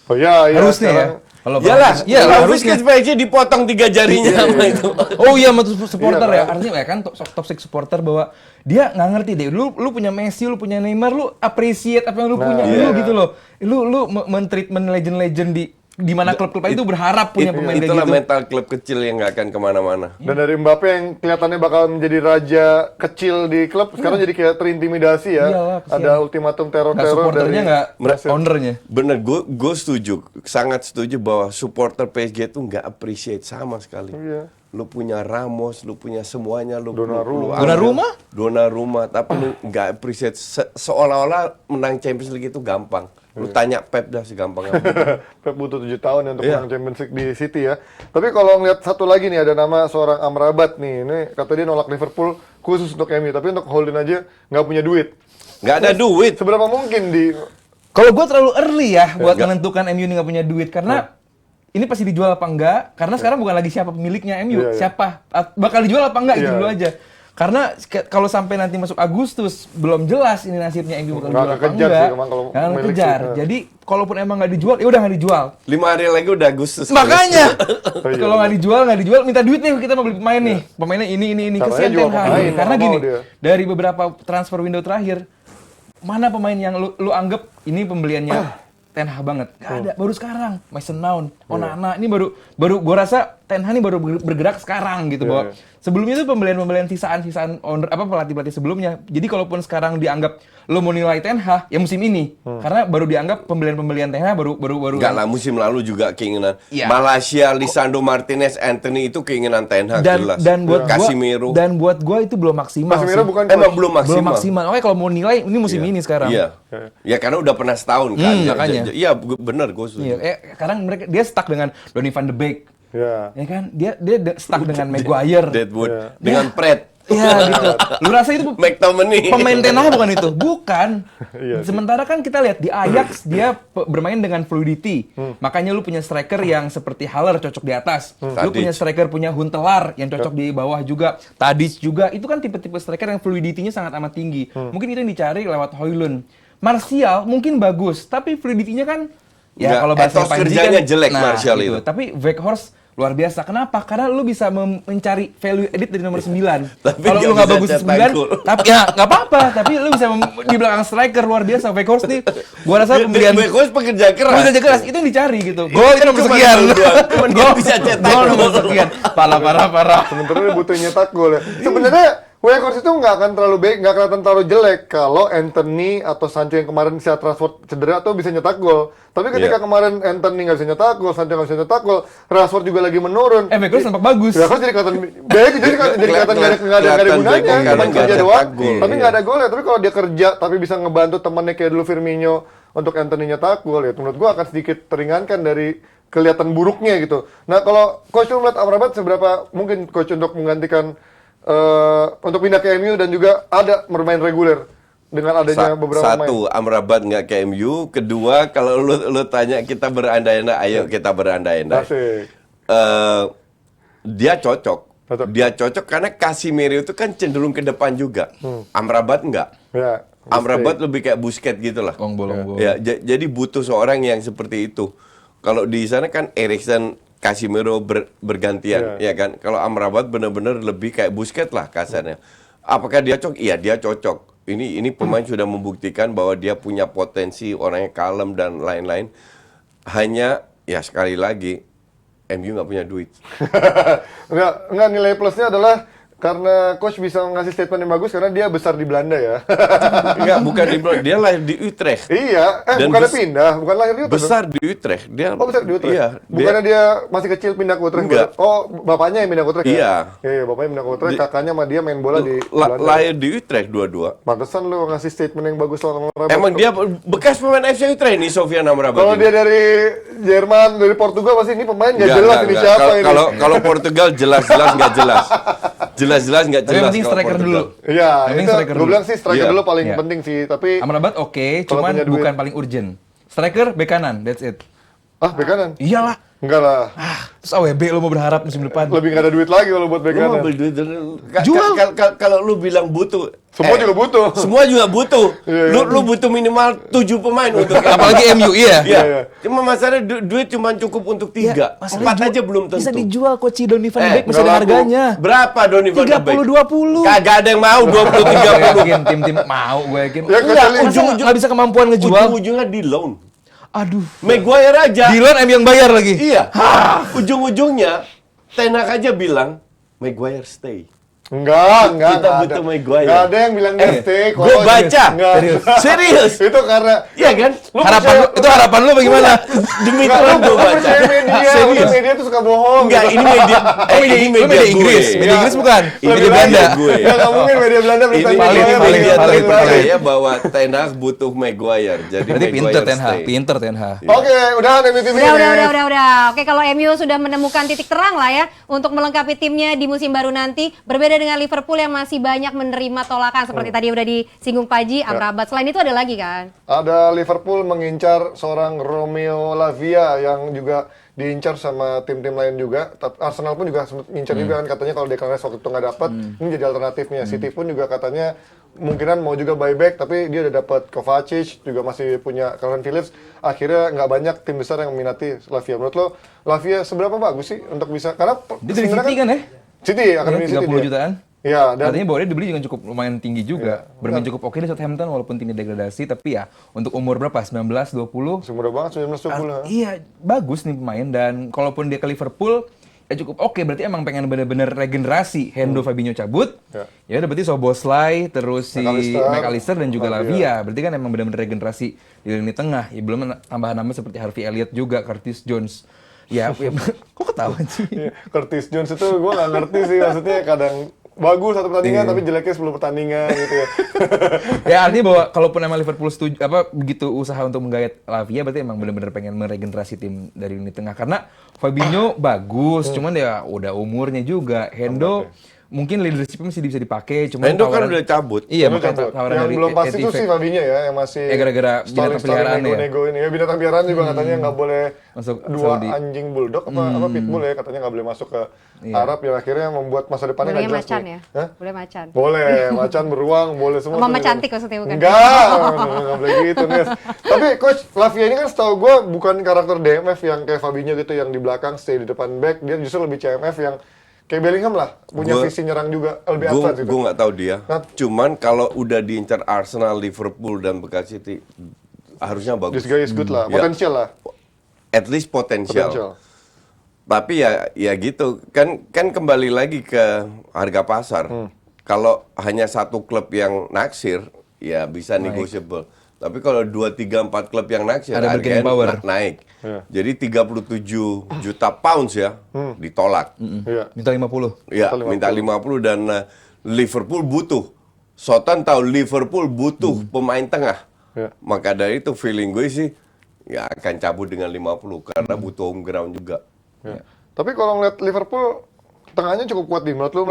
Oh iya, iya. Harusnya ya. sekarang- Kalau Iyalah, iya harusnya. PSG dipotong 3 jarinya sama itu. Oh iya, sama supporter Iya, ya. kan? Artinya ya kan toxic supporter bahwa dia nggak ngerti deh. Lu punya Messi, lu punya Neymar, lu appreciate apa yang lu punya iya. lu gitu loh. Lu men-treatment legend-legend di mana klub-klub itu berharap punya pemain kayak Itulah gitu. mental klub kecil yang nggak akan kemana-mana. Dan dari Mbappe yang kelihatannya bakal menjadi raja kecil di klub, sekarang jadi kayak terintimidasi ya. Iyalah, kesian. Ada ultimatum Nggak teror-teror supporternya nggak Brasil. ownernya. Bener, gue setuju, sangat setuju bahwa supporter PSG itu nggak appreciate sama sekali. Iya. Lu punya Ramos, lu punya semuanya, lu Donnarumma. Donnarumma, tapi lu nggak appreciate seolah-olah menang Champions League itu gampang. Lu tanya Pep dah segampang apa. Pep butuh 7 tahun ya untuk Iya. menang Champions League di City ya. Tapi kalau ngeliat satu lagi nih, ada nama seorang Amrabat nih. Ini kata dia nolak Liverpool khusus untuk MU, tapi untuk Holding aja nggak punya duit. Nggak ada duit. Seberapa mungkin di Kalau gue terlalu early ya buat menentukan MU ini nggak punya duit karena ini pasti dijual apa enggak? Karena sekarang bukan lagi siapa pemiliknya MU, Iya, iya. siapa bakal dijual apa enggak itu Iya. dulu aja. Karena kalau sampai nanti masuk Agustus belum jelas ini nasibnya MU bakal Nggak dijual apa kekejar enggak. sih emang kalau Nggak pemilik kejar. sih. Jadi kalaupun emang nggak dijual, ya udah nggak dijual. 5 hari lagi udah Agustus. Makanya Oh, iya. kalau nggak dijual, minta duit nih kita mau beli pemain nih. Pemainnya ini. Caranya Kesian jual Ten Hag. pemain, Karena nggak gini, mau dia. dari beberapa transfer window terakhir, mana pemain yang lu anggap ini pembeliannya Ten Hag banget. Nggak ada. Baru sekarang Mason Mount, Onana ini baru gua rasa Ten Hag ini baru bergerak sekarang gitu bahwa sebelumnya itu pembelian sisaan owner pelatih sebelumnya. Jadi kalaupun sekarang dianggap lo mau nilai Ten Hag ya musim ini karena baru dianggap pembelian Ten Hag baru Enggak lah, musim lalu juga keinginan Iya. Malaysia, Lisandro Martinez, Anthony itu keinginan Ten Hag jelas. Casemiro. Dan buat gua itu belum maksimal. Casemiro sih. bukan Emang belum maksimal. Belum maksimal. Oke, kalau mau nilai ini musim ini sekarang. Iya. Ya karena udah pernah setahun kan. makanya. Iya benar gue setuju. Iya, sekarang dia stuck dengan Donny van de Beek. Ya. Ya kan? Dia stuck dengan Maguire. Deadwood dengan Fred. Iya gitu. Lu rasa itu McTominay. pemain Ten Hag bukan itu? Bukan. Iya, Sementara kan kita lihat di Ajax dia bermain dengan fluidity. Makanya lu punya striker yang seperti Haller cocok di atas. Lu punya striker punya Huntelaar yang cocok di bawah juga. Tadic juga. Itu kan tipe-tipe striker yang fluidity-nya sangat amat tinggi. Mungkin itu yang dicari lewat Højlund. Martial mungkin bagus, tapi fluidity-nya kan ya kalau bahasa etos kerjanya jelek Martial itu. Tapi Weghorst luar biasa. Kenapa? Karena lu bisa mencari value edit dari nomor 9. Tapi Kalau lu nggak nggak bisa bagus di cetak 9, gol. tapi ya nggak apa-apa. Tapi lu bisa di belakang striker luar biasa. Weghorst nih, gua rasa pembelian Weghorst pekerja keras. pekerja keras itu yang dicari gitu. Gol itu nomor Cuman sekian. nomor dua. Cuman dia Gol bisa cetak gol nomor gol. sekian. Parah. Sementara dia butuh nyetak gol ya. Sebenarnya Weghorst itu nggak akan terlalu baik, nggak kelihatan terlalu jelek kalau Anthony atau Sancho yang kemarin bisa Rashford cedera tuh bisa nyetak gol. Tapi ketika kemarin Anthony nggak bisa nyetak gol, Sancho nggak bisa nyetak gol, Rashford juga lagi menurun. Weghorst tampak bagus. Weghorst jadi kelihatan baik, jadi kelihatan nggak ada gunanya, cuma kerja doang. Tapi nggak ada golnya. Tapi kalau dia kerja, tapi bisa ngebantu temannya kayak dulu Firmino untuk Anthony nyetak gol ya, menurut gua akan sedikit teringankan dari kelihatan buruknya gitu. Nah kalau coach lu melihat Amrabat seberapa mungkin coach untuk menggantikan untuk pindah ke MU dan juga ada bermain reguler dengan adanya beberapa pemain. Satu, Amrabat nggak ke MU. Kedua, kalau lu tanya kita berandai-andai, ayo kita berandai-andai. Asik. Dia cocok. Dia cocok karena Casemiro itu kan cenderung ke depan juga. Amrabat nggak. Ya, Amrabat lebih kayak Busquets gitu lah. Longbol. Ya, jadi butuh seorang yang seperti itu. Kalau di sana kan Eriksen, Casemiro bergantian, ya kan. Kalau Amrabat benar-benar lebih kayak Busquets lah kasarnya. Apakah dia cocok? Iya, dia cocok. Ini pemain sudah membuktikan bahwa dia punya potensi, orangnya kalem dan lain-lain. Hanya ya sekali lagi MU nggak punya duit. Enggak, nilai plusnya adalah karena coach bisa ngasih statement yang bagus karena dia besar di Belanda ya. Enggak, bukan di Blok, dia lahir di Utrecht. Iya, Dan bukannya pindah, bukan lahir di Utrecht. Besar di Utrecht. Dia Besar di Utrecht. Iya, Bukannya dia masih kecil pindah ke Utrecht. Enggak. Oh, bapaknya yang pindah ke Utrecht. Iya. Ya? Iya, bapaknya pindah ke Utrecht, kakaknya sama dia main bola di Belanda. lahir di Utrecht dua-dua. Pantesan lu ngasih statement yang bagus soal Amrabat. Emang dia bekas pemain FC Utrecht nih, Sofian Amrabat. Kalau ini. dia dari Jerman, dari Portugal pasti ini pemain nggak jelas ini Enggak. siapa ini. Kalau Portugal jelas-jelas nggak jelas. Jelas-jelas nggak Tapi yang jelas. penting kalau striker Portugal. dulu. Iya, Yang penting itu striker gue dulu. bilang sih striker Iya. dulu paling Iya. penting sih, tapi Amrabat oke, Kalau cuman punya duit. bukan paling urgent. Striker bek kanan, that's it. bek kanan. Iyalah. Enggak lah. Terus AWB lu mau berharap musim depan. Lebih nggak ada duit lagi kalau buat bek Lu kanan. ambil duit Jual. Kalau lu bilang butuh, Semua juga butuh. Semua juga butuh. Iya. Lu butuh minimal 7 pemain untuk Apalagi MU, iya. Iya. Iya. Cuma masalahnya duit cuma cukup untuk 3. 4 aja belum tentu. Bisa dijual Coach Donny van de Beek, nggak masih ada laku. harganya. Berapa Donny van de Beek? 30-20. Kagak ada yang mau 20 Gue 30. yakin tim-tim mau, gue yakin. Ya, Enggak, kecuali- masa nggak bisa kemampuan ngejual. Ujung-ujungnya di loan. Aduh. Maguire aja. Dylan MU yang bayar lagi. Iya. Ujung-ujungnya Ten Hag aja bilang Maguire stay. Enggak Kita nggak butuh ada. Maguire. Nggak ada yang bilang dia stay. Gue baca. Nggak. Serius. Itu karena Iya kan? Harapan lu, itu harapan lu bagaimana? Demi nggak, Tuhan gue lu baca. percaya media, Serius. udah media tuh suka bohong. Enggak, ini media. Ini Lu media Inggris, gue. media Inggris bukan? Ini Media Belanda. gue. Ya nggak mungkin media Belanda Ini berita paling media paling terpercaya bahwa Ten Hag butuh Maguire. Jadi Berarti pinter Maguire Ten Hag, stay. pinter Ten Hag. Oke, udah MU TV. Udah. Oke, kalau MU sudah menemukan titik terang lah ya untuk melengkapi timnya di musim baru nanti. Berbeda dengan Liverpool yang masih banyak menerima tolakan seperti tadi udah disinggung Paji, Amrabat. Selain itu ada lagi kan? Ada Liverpool mengincar seorang Romeo Lavia yang juga diincar sama tim-tim lain juga. Arsenal pun juga sempat ngincar juga kan, katanya kalau Declan Rice waktu itu nggak dapat, ini jadi alternatifnya. City pun juga katanya kemungkinan mau juga buyback, tapi dia udah dapat Kovacic, juga masih punya Calvin Phillips. Akhirnya nggak banyak tim besar yang meminati Lavia. Menurut lo Lavia seberapa bagus sih untuk bisa? Karena Dia dari sebenarnya City kan ya? City, akademi City 30 dia. jutaan. Iya, dan Artinya bahwa dia dibeli juga cukup lumayan tinggi juga. Bermain cukup oke di Southampton walaupun timnya degradasi, tapi ya untuk umur berapa? 19, 20? masih muda banget 19-20. Iya, bagus nih pemain, dan kalaupun dia ke Liverpool ya cukup oke, berarti emang pengen bener-bener regenerasi. Hendo Fabinho cabut, ya udah berarti Szoboszlai, terus si McAllister dan juga Lavia. Berarti kan emang bener-bener regenerasi di lini tengah. Ya belum tambahan nama seperti Harvey Elliott juga, Curtis Jones. Ya, kok ketawa sih? Iya, Curtis Jones itu gue nggak ngerti sih, maksudnya kadang bagus satu pertandingan tapi jeleknya 10 pertandingan gitu ya. Ya artinya bahwa kalaupun emang Liverpool setuju begitu usaha untuk menggait Lavia, berarti emang benar-benar pengen meregenerasi tim dari lini tengah, karena Fabinho bagus, cuman ya udah umurnya juga. Hendo mungkin leadership-nya masih bisa dipakai, cuman Hendo kan udah cabut. Iya, Tapi makanya tawaran yang dari belum pasti tuh Etihad. sih Fabinho ya, yang masih gara-gara binatang peliharaan ya. nego ini. Ya binatang peliharaan juga katanya nggak boleh Masuk dua Saudi. anjing bulldog apa pitbull ya, katanya nggak boleh masuk ke Arab, yang akhirnya membuat masa depannya Boleh nggak jelas macan nih. ya? Hah? Boleh macan. Boleh, macan beruang, boleh semua. Mama tuh. cantik maksudnya bukan? Enggak, nggak boleh gitu, Nes. Tapi Coach, Lavia ini kan setahu gue bukan karakter DMF yang kayak Fabinho gitu, yang di belakang stay di depan back. Dia justru lebih CMF yang kayak Bellingham lah, punya visi nyerang juga, lebih advance gitu. Gue nggak tahu dia. Nah. Cuman kalau udah diincar Arsenal, Liverpool dan Bekasi City, harusnya bagus. This guy is good lah, Ya. potensial lah. At least potensial. Potensial. Tapi ya gitu, kan kembali lagi ke harga pasar. Kalau hanya satu klub yang naksir, ya bisa negotiable. Tapi kalau 2, 3, 4 klub yang naksir, Ada bargaining harganya power. naik. Iya. Jadi 37 juta pounds ya, ditolak. Iya. Minta 50. Ya, minta 50 dan Liverpool butuh. Soton tahu Liverpool butuh pemain tengah. Ya. Maka dari itu feeling gue sih ya akan cabut dengan 50 karena butuh home ground juga. Ya. Tapi kalau ngeliat Liverpool, tengahnya cukup kuat di. Menurut lu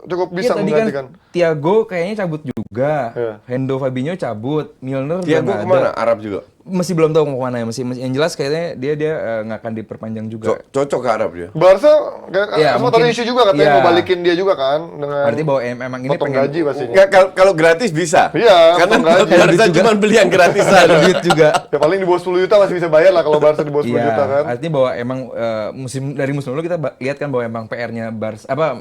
cukup bisa Iya, tadi menggantikan. kan Thiago kayaknya cabut juga. Iya. Hendo Fabinho cabut, Milner Dia udah nggak kemana? ada. Arab juga. Masih belum tahu mau kemana ya. Masih yang jelas kayaknya dia nggak akan diperpanjang juga. Cocok ke Arab dia. Barca, kayak Ya, semua tadi mungkin- isu juga katanya ya. mau balikin dia juga kan dengan Berarti bahwa emang ini potong pengen gaji pasti. Nggak, kalau gratis bisa. Iya, Karena potong gaji. Barca cuma beli yang gratisan. ada duit juga. Ya paling di bawah 10 juta masih bisa bayar lah kalau Barca di bawah 10 Iya, juta kan. artinya bahwa emang dari musim lalu kita lihat kan bahwa emang PR-nya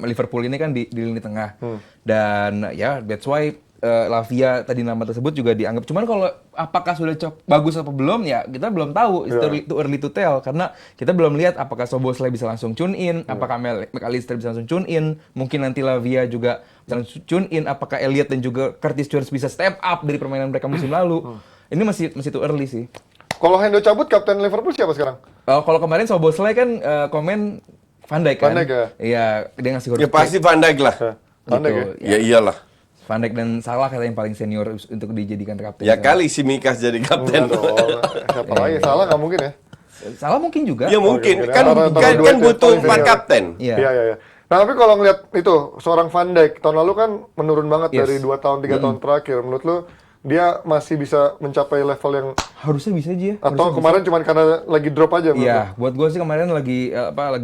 Liverpool ini kan di lini tengah. Dan ya that's why Lavia tadi nama tersebut juga dianggap. Cuman kalau apakah sudah bagus apa belum ya kita belum tahu. It's too early to tell karena kita belum lihat apakah Szoboszlai bisa langsung tune in, apakah McAllister bisa langsung tune in, mungkin nanti Lavia juga bisa langsung tune in, apakah Elliott dan juga Curtis Jones bisa step up dari permainan mereka musim lalu. Ini masih too early sih. Kalau Hendo cabut, kapten Liverpool siapa sekarang? Kalau kemarin Szoboszlai kan komen Van Dijk kan? Van Dijk ya? Iya, dia ngasih huruf Ya pasti Van Dijk lah. Van Dijk gitu. Ya iyalah. Van Dijk dan Salah katanya yang paling senior untuk dijadikan kapten. Ya kali si Mikas jadi kapten. Enggak dong, siapa lagi? Salah nggak mungkin ya? Salah mungkin juga. Ya mungkin Oke, kan antara dua kan itu butuh paling 4 senior. kapten. Iya. Iya. Nah, tapi kalau ngeliat itu, seorang Van Dijk, tahun lalu kan menurun banget Yes. dari 2 tahun, 3 tahun terakhir. Menurut lu, dia masih bisa mencapai level yang, Harusnya bisa aja ya. atau kemarin cuma karena lagi drop aja? menurut lu? Iya, buat gue sih kemarin lagi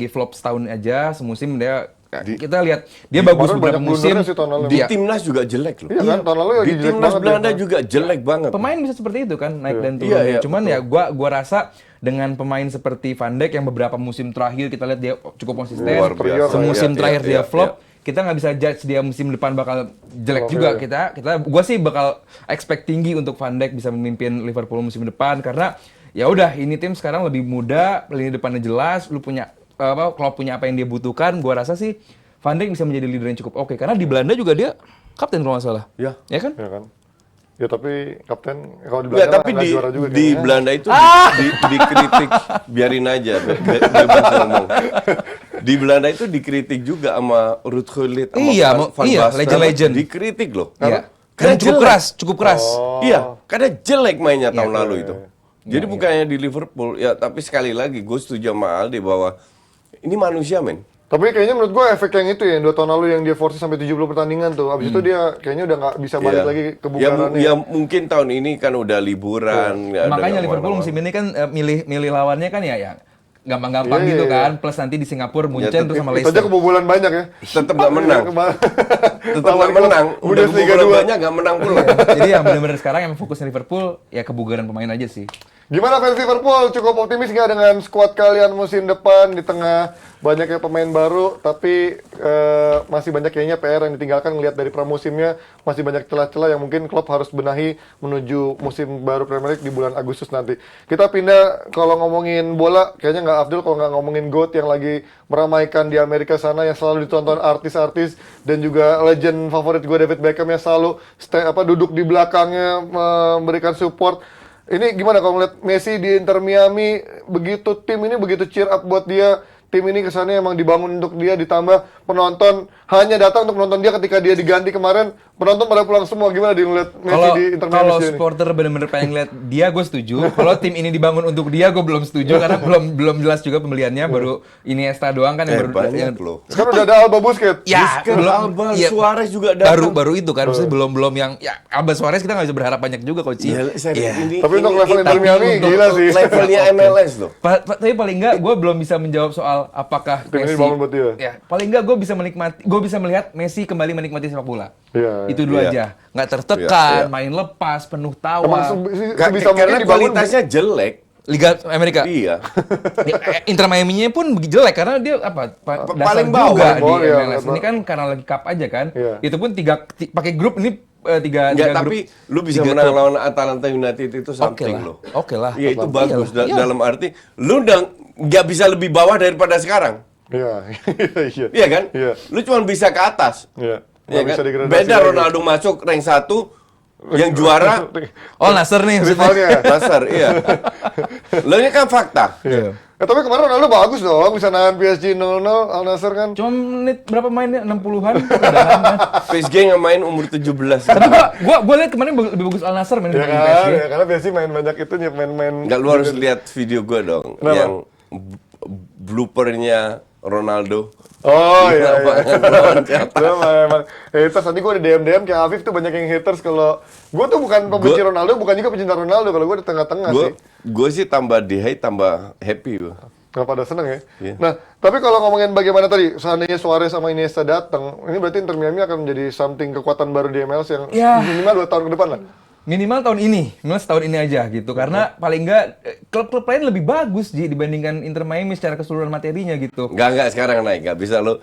flop setahun aja, semusim dia kita lihat dia bagus kemarin beberapa banyak musim. blundernya sih tahun lalu. Di Iya. timnas juga jelek loh. Iya kan, tahun lalu lagi Di jelek timnas banget. Belanda dia. juga jelek banget. Pemain bisa seperti itu kan, naik dan turun. Iya, iya, Cuman betul. ya gua rasa dengan pemain seperti Van Dijk yang beberapa musim terakhir kita lihat dia cukup konsisten. Luar biasa. Semusim Iya, terakhir iya, dia iya, flop. iya. Kita nggak bisa judge dia musim depan bakal jelek Oke. juga. Gua sih bakal expect tinggi untuk Van Dijk bisa memimpin Liverpool musim depan karena ya udah ini tim sekarang lebih muda, lini depannya jelas, lu punya kalau punya apa yang dia butuhkan, gua rasa sih Van Dijk bisa menjadi leader yang cukup oke karena di Belanda juga dia kapten kalau nggak salah. Ya. Ya kan? Iya kan? Ya tapi kapten, kalau di Enggak, Belanda tapi nggak di, juara juga di kayaknya. Belanda itu dikritik, biarin aja, bebas ngomong. Di Belanda itu dikritik juga sama Ruud Gullit, sama Iya, Van iya, Basten. legend-legend. Dikritik loh. Iya. Karena Dan cukup jelek. keras, cukup keras. Iya, karena jelek mainnya tahun Iya, lalu itu. Jadi bukannya di Liverpool, ya tapi sekali lagi gue setuju sama Aldi bahwa ini manusia men. Tapi kayaknya menurut gue efek yang itu ya, yang 2 tahun lalu yang dia force sampai 70 pertandingan tuh. Abis itu dia kayaknya udah nggak bisa balik Iya. lagi ke Ya, bugarannya. ya mungkin tahun ini kan udah liburan. ya udah Makanya nggak Liverpool kemana-mana. musim ini kan milih lawannya kan ya gampang-gampang Iya, gitu iya, kan. Plus nanti di Singapura, Munchen tapi terus sama Itu aja Leicester. kebobolan banyak ya. Tetap nggak menang. Tetap Lawan nggak menang. Udah Bundesliga kebobolan 2. banyak nggak menang pula. Jadi yang benar-benar sekarang yang fokusnya Liverpool ya kebugaran pemain aja sih. Gimana fans Liverpool? Cukup optimis nggak dengan skuad kalian musim depan di tengah banyaknya pemain baru, tapi masih banyak kayaknya PR yang ditinggalkan ngelihat dari pramusimnya, masih banyak celah-celah yang mungkin klub harus benahi menuju musim baru Premier League di bulan Agustus nanti. Kita pindah, kalau ngomongin bola, kayaknya nggak afdol kalau nggak ngomongin GOAT yang lagi meramaikan di Amerika sana, yang selalu ditonton artis-artis, dan juga legend favorit gue David Beckham yang selalu duduk di belakangnya memberikan support. Ini gimana kalau ngeliat Messi di Inter Miami, begitu tim ini begitu cheer up buat dia, tim ini kesannya emang dibangun untuk dia, ditambah penonton hanya datang untuk menonton dia ketika dia diganti kemarin, penonton pada pulang semua. Gimana dia ngeliat Messi di Inter Miami? Kalau supporter bener-bener pengen lihat dia, gue setuju. Kalau tim ini dibangun untuk dia, gue belum setuju karena belum jelas juga pembeliannya, baru Iniesta doang kan yang baru banyak loh. Sekarang udah ada Alba Busquets. Ya, Alba, Suarez juga datang. baru itu kan, maksudnya belum yang ya Alba Suarez kita nggak bisa berharap banyak juga coach. Iya, Tapi untuk level Inter Miami gila sih. Levelnya MLS loh. Tapi paling nggak gue belum bisa menjawab soal apakah Tim ini Messi dibangun buat dia. ya paling nggak gue bisa melihat Messi kembali menikmati sepak bola. Iya. Itu dulu Iya. aja, nggak tertekan, Iya. main lepas, penuh Emang tawa. sebisa mungkin Karena dibangun. kualitasnya jelek. Liga Amerika. Iya. Inter Miami-nya pun jelek karena dia apa? Dasar Paling juga bawah, di bawah, ya, MLS. Ini kan karena lagi cup aja kan. Iya. Itu pun pakai grup ini tiga Enggak, grup. tapi lu bisa tiga menang klub. lawan Atalanta United itu Oke something lah. loh. Oke lah. Iya, itu bagus. Iyalah. Dalam arti lu udah nggak bisa lebih bawah daripada sekarang. Iya. Iya. Iya kan? Iya. Lu cuma bisa ke atas. Iya. Iya Nggak bisa kan? degradasi Beda lagi. Ronaldo masuk rank 1 yang juara Oh, Nasser nih maksudnya. Rivalnya. Nasar, iya. Lo ini kan fakta. Iya. Tapi kemarin Ronaldo bagus dong, bisa nahan PSG 0-0, Al Nassr kan. Cuma menit berapa mainnya? 60-an. Udahan kan. PSG yang main umur 17. Tapi gua lihat kemarin lebih bagus Al Nassr main Ya di kan, PSG. ya, karena PSG main banyak itu, main-main. Enggak, lu harus lihat video gue dong. Kenapa? Yang bloopernya Ronaldo. Oh iya, Kenapa? iya. Gue emang haters, nanti gue di DM kayak Afif tuh banyak yang haters. Kalau gue tuh bukan pembenci Ronaldo, bukan juga pecinta Ronaldo. Kalau gue di tengah-tengah sih. Gue sih tambah di hate, tambah happy gue. Nggak pada seneng ya. Iya. Nah, tapi kalau ngomongin bagaimana tadi, seandainya Suarez sama Iniesta datang, ini berarti Inter Miami akan menjadi something kekuatan baru di MLS yang Ya. minimal 2 tahun ke depan lah. Minimal tahun ini, minimal setahun ini aja gitu. Karena paling enggak klub-klub lain lebih bagus dibandingkan Inter Miami secara keseluruhan materinya gitu. Enggak sekarang naik. Enggak bisa lu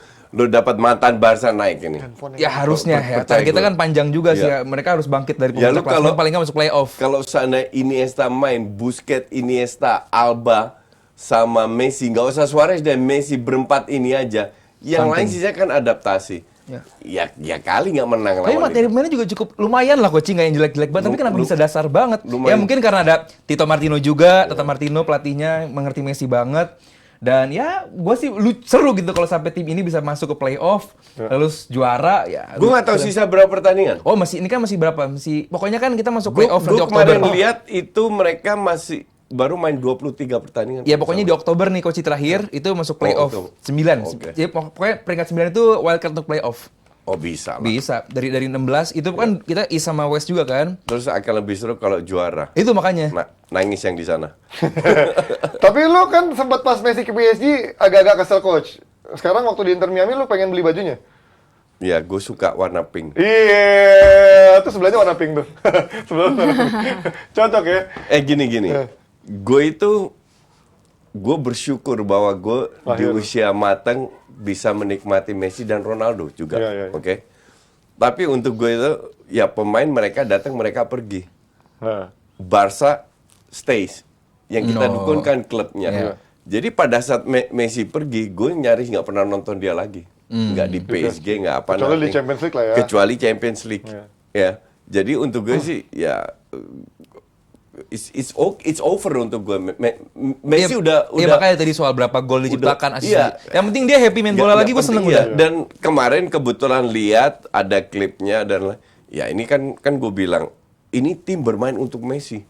dapat mantan Barca naik ini. Ya harusnya ya. Percaya Kita gua. kan panjang juga sih Iya. ya. Mereka harus bangkit dari Ya, lu puncak kalau- klasemen, paling nggak masuk playoff. Kalau sana Iniesta main, Busquets, Iniesta, Alba, sama Messi, nggak usah Suarez dan Messi berempat ini aja. Yang lain sisanya kan adaptasi. Ya kali nggak menang Tapi lawan materi itu. pemainnya juga cukup lumayan lah coaching, nggak yang jelek-jelek banget. Tapi kenapa bisa dasar banget? Ya lumayan. mungkin karena ada Tito Martino juga, Tata Martino pelatihnya mengerti Messi banget. Dan ya gue sih seru gitu kalau sampai tim ini bisa masuk ke playoff, lalu juara ya. Gue nggak tahu sisa berapa pertandingan. Oh ini kan masih berapa? Pokoknya kan kita masuk playoff Gue nanti Oktober. kemarin lihat itu mereka masih baru main 23 pertandingan. Ya pokoknya di Oktober nih coach terakhir itu masuk playoff Oktober. 9. Oke. Jadi pokoknya peringkat 9 itu wildcard untuk playoff. Oh bisa lah. Bisa dari 16 itu kan kita East sama West juga kan. Terus akan lebih seru kalau juara. Itu makanya. Nangis yang di sana. Tapi lu kan sempat pas Messi ke PSG agak-agak kesel coach. Sekarang waktu di Inter Miami lu pengen beli bajunya? Ya gue suka warna pink. Iya, tuh sebelahnya warna pink tuh. Sebelahnya warna pink. Cocok ya. Gini. Gue bersyukur bahwa gue di Lahir. usia matang bisa menikmati Messi dan Ronaldo juga, Iya. oke? Tapi untuk gue itu, ya pemain mereka datang, mereka pergi. Nah, Barca stays, yang kita No. dukung kan klubnya. Iya. Jadi pada saat Messi pergi, gue nyaris nggak pernah nonton dia lagi. Nggak di PSG, nggak apa. Kecuali di nothing. Champions League lah ya. Kecuali Champions League, Iya. ya. Jadi untuk gue sih, ya it's over untuk gue. Messi udah. Iya makanya tadi soal berapa gol diciptakan, assist. iya. Yang penting dia happy main bola Nggak lagi, gue seneng penting, udah. ya. Dan kemarin kebetulan lihat ada klipnya dan ya ini kan gue bilang ini tim bermain untuk Messi.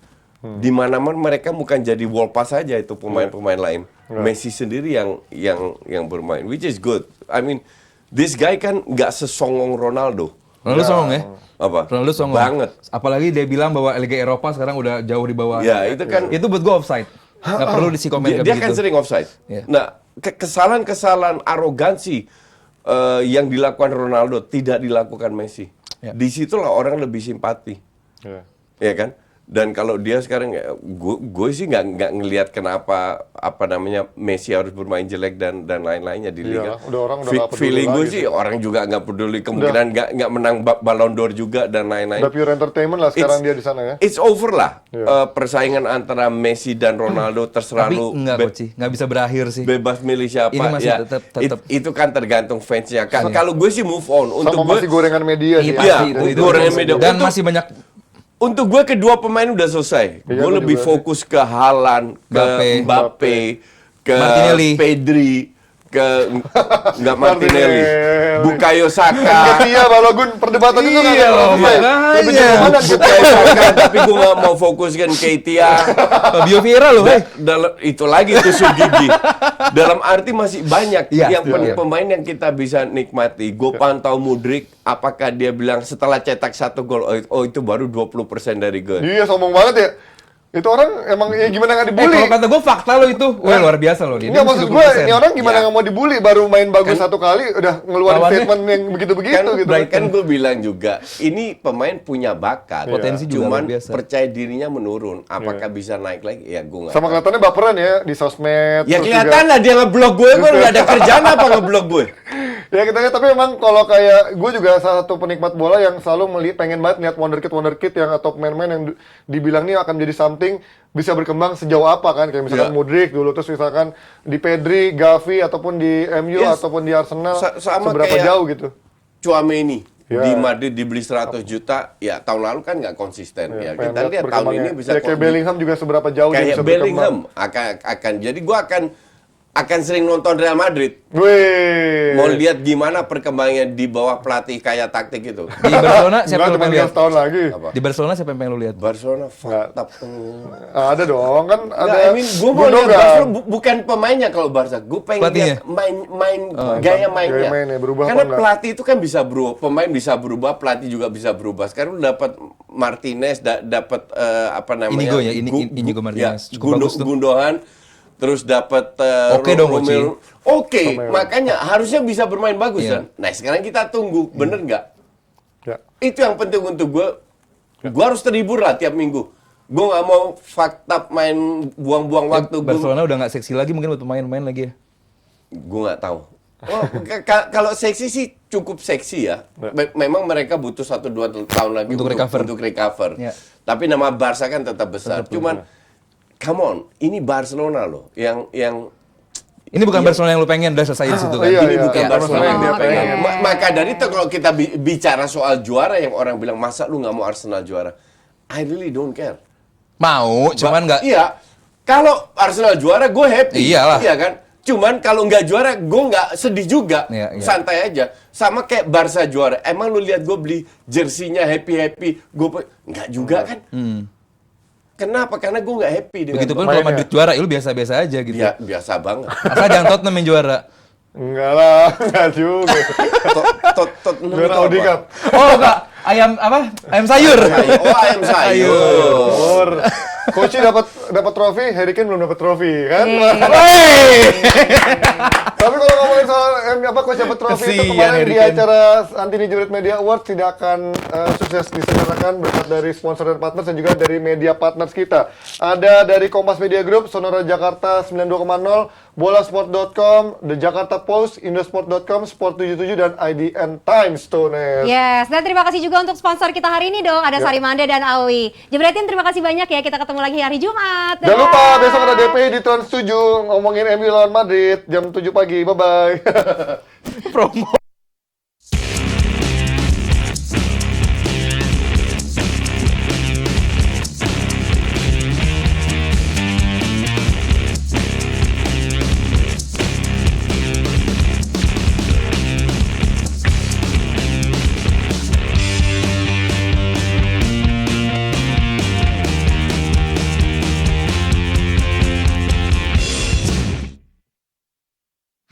Di mana-mana mereka bukan jadi wall pass saja itu pemain-pemain lain. Messi sendiri yang bermain, which is good. I mean, this guy kan nggak sesongong Ronaldo. Ronaldo songong ya? Apa? Ronaldo songong. Banget. Apalagi dia bilang bahwa Liga Eropa sekarang udah jauh di bawah. Ya, itu kan- Itu buat gue offside. Nggak perlu disi komen Dia, kayak dia begitu. kan sering offside. Iya. Nah, kesalahan-kesalahan arogansi yang dilakukan Ronaldo tidak dilakukan Messi. Ya. Disitulah orang lebih simpati, iya. ya kan? Dan kalau dia sekarang, gue sih nggak ngelihat kenapa Messi harus bermain jelek dan lain-lainnya di liga. Udah orang udah nggak peduli Feeling gue lagi sih orang juga nggak peduli, kemungkinan nggak menang Ballon d'Or juga dan lain-lain. Udah pure entertainment lah sekarang dia di sana ya. It's over lah. Persaingan antara Messi dan Ronaldo terserah Tapi lu. enggak Coach, nggak bisa berakhir sih. Bebas milih siapa. Ini masih ya, tetap. itu kan tergantung fansnya. Kalau gue sih move on. Sama masih gorengan media sih. Iya, Itu gorengan media. Dan masih banyak. Untuk gue kedua pemain udah selesai. Iya, Gue gua lebih juga fokus ke Haaland, ke Mbappe, ke Martinelli. Pedri, ke nggak Martinelli, Bukayo Saka. Iya, Balogun perdebatan itu kan. Iya loh, makanya. Bukayo Saka, tapi gue nggak mau fokuskan Ketia. Fabio Vieira loh, Itu lagi tusuk gigi. Dalam arti masih banyak Iya, pemain yang kita bisa nikmati. Gue pantau Mudryk, apakah dia bilang setelah cetak 1 gol, oh itu baru 20% dari gol. Iya, sombong banget ya. Itu orang emang ya gimana nggak dibully. Kalau kata gue fakta lo itu, wah luar biasa loh. Enggak, maksud gue, ini orang gimana nggak mau dibully, baru main bagus Kan- satu kali, udah ngeluarin Lawannya- statement yang begitu-begitu Kan, gitu. kan gue bilang juga, ini pemain punya bakat, Potensi juga cuman luar biasa. percaya dirinya menurun. Apakah bisa naik lagi? Ya gue nggak. Sama kelihatannya baperan ya di sosmed. Ya terus kelihatan juga- lah dia ngeblok gue nggak ada kerjaan apa ngeblok gue. Ya kita lihat, tapi memang kalau kayak gue juga salah satu penikmat bola yang selalu pengen banget lihat wonderkid yang atau pemain-pemain yang dibilang nih akan jadi something, bisa berkembang sejauh apa kan, kayak misalkan Iya. Mudryk dulu, terus misalkan di Pedri, Gavi ataupun di MU Yes. ataupun di Arsenal, Sama seberapa kayak- jauh gitu. Chouameni Ya. di Madrid dibeli 100 juta, ya tahun lalu kan nggak konsisten. Ya, Pengen kita lihat tahun berkembangnya. ini bisa Ya, kayak Bellingham juga seberapa jauh dia kayak bisa Bellingham berkembang. akan jadi gue akan sering nonton Real Madrid. Wih. Mau lihat gimana perkembangannya di bawah pelatih kayak taktik itu. Di Barcelona siapa Enggak, yang lo cuma pengen lihat? 3 tahun lagi. Di Barcelona siapa yang pengen lo lihat? Barcelona fucked up. Ada dong, kan ada. Gue mau lihat Gundogan. Barcelona bukan pemainnya kalau Barca. Gue pengen Pelatihnya? lihat main gaya mainnya. Gaya mainnya, berubah Karena apa enggak? pelatih itu kan bisa berubah, pemain bisa berubah, pelatih juga bisa berubah. Sekarang lu dapat Martinez, dapat apa namanya? Inigo ya, Inigo Martinez. Ya, Cukup bagus tuh. Gundogan. Terus dapat Oke dong, Coach. Oke, makanya harusnya bisa bermain bagus Iya. kan. Nah, sekarang kita tunggu, bener nggak? Ya. Itu yang penting untuk gue. Gue harus terhibur lah tiap minggu. Gue nggak mau fakta main buang-buang waktu. Barcelona udah nggak seksi lagi mungkin buat main-main lagi ya. Gue nggak tahu. Oh, kalau seksi sih cukup seksi ya. Memang mereka butuh 1-2 tahun lagi Untuk recover. Ya. Tapi nama Barca kan tetap besar. Cuman, come on, ini Barcelona loh yang Ini bukan Barcelona yang lu pengen, udah selesai di situ kan. iya, ini iya. bukan Iya, Barcelona yang dia oke. pengen. Maka dari itu kalau kita bicara soal juara, yang orang bilang masa lu nggak mau Arsenal juara, I really don't care. Mau, cuman nggak. Iya, kalau Arsenal juara gue happy. Iyalah. Iya kan? Cuman kalau nggak juara gue nggak sedih juga. Iya, iya. Santai aja. Sama kayak Barca juara. Emang lu lihat gue beli jersinya happy-happy. Nggak juga kan? Kenapa? Karena gue nggak happy dengan Begitupun Mainnya. kalau Madrid juara, ya lu biasa-biasa aja gitu. Ya, biasa banget. Asal jangan Tottenham yang juara. Enggak lah, enggak juga. Tottenham Juara itu Audi apa? Cup. Oh enggak, ayam apa? Ayam sayur. Oh, ayam sayur. Or. Coach dapat trofi, Harry Kane belum dapat trofi, kan? Tapi kalau ngomongin soal Coach dapat trofi itu Kesian kemarin Harry di Kane. acara Santini Jebret Media Awards tidak akan sukses diselenggarakan berkat dari sponsor dan partners dan juga dari media partners kita. Ada dari Kompas Media Group, Sonora Jakarta 92,0, Bolasport.com, The Jakarta Post, Indosport.com, Sport77 dan IDN Times Tunes. Yes, dan terima kasih juga untuk sponsor kita hari ini dong. Ada Sarimande dan Awi. Jebretin, terima kasih banyak ya. Kita ketemu lagi hari Jumat. Jangan Dadah. lupa besok ada DPI di Trans 7 ngomongin MU lawan Madrid jam 7 pagi. Bye-bye. Promo.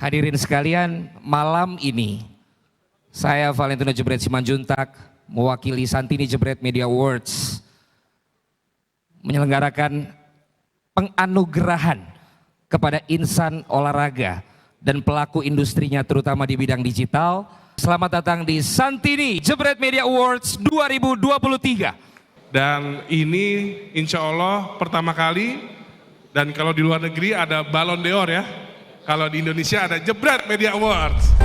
Hadirin sekalian, malam ini saya Valentino Jebret Simanjuntak mewakili Santini Jebret Media Awards menyelenggarakan penganugerahan kepada insan olahraga dan pelaku industrinya terutama di bidang digital. Selamat datang di Santini Jebret Media Awards 2023. Dan ini insya Allah pertama kali, dan kalau di luar negeri ada Ballon d'Or ya, kalau di Indonesia ada Jebret Media Awards.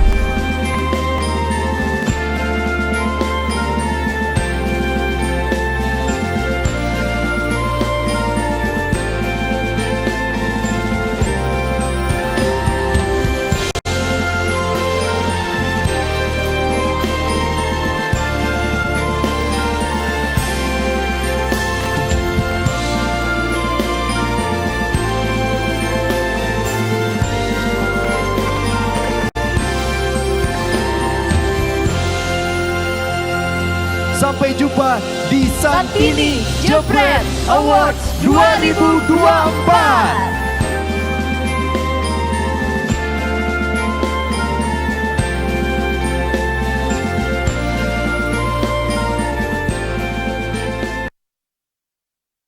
Sampai jumpa di Santini Jebret Awards 2024.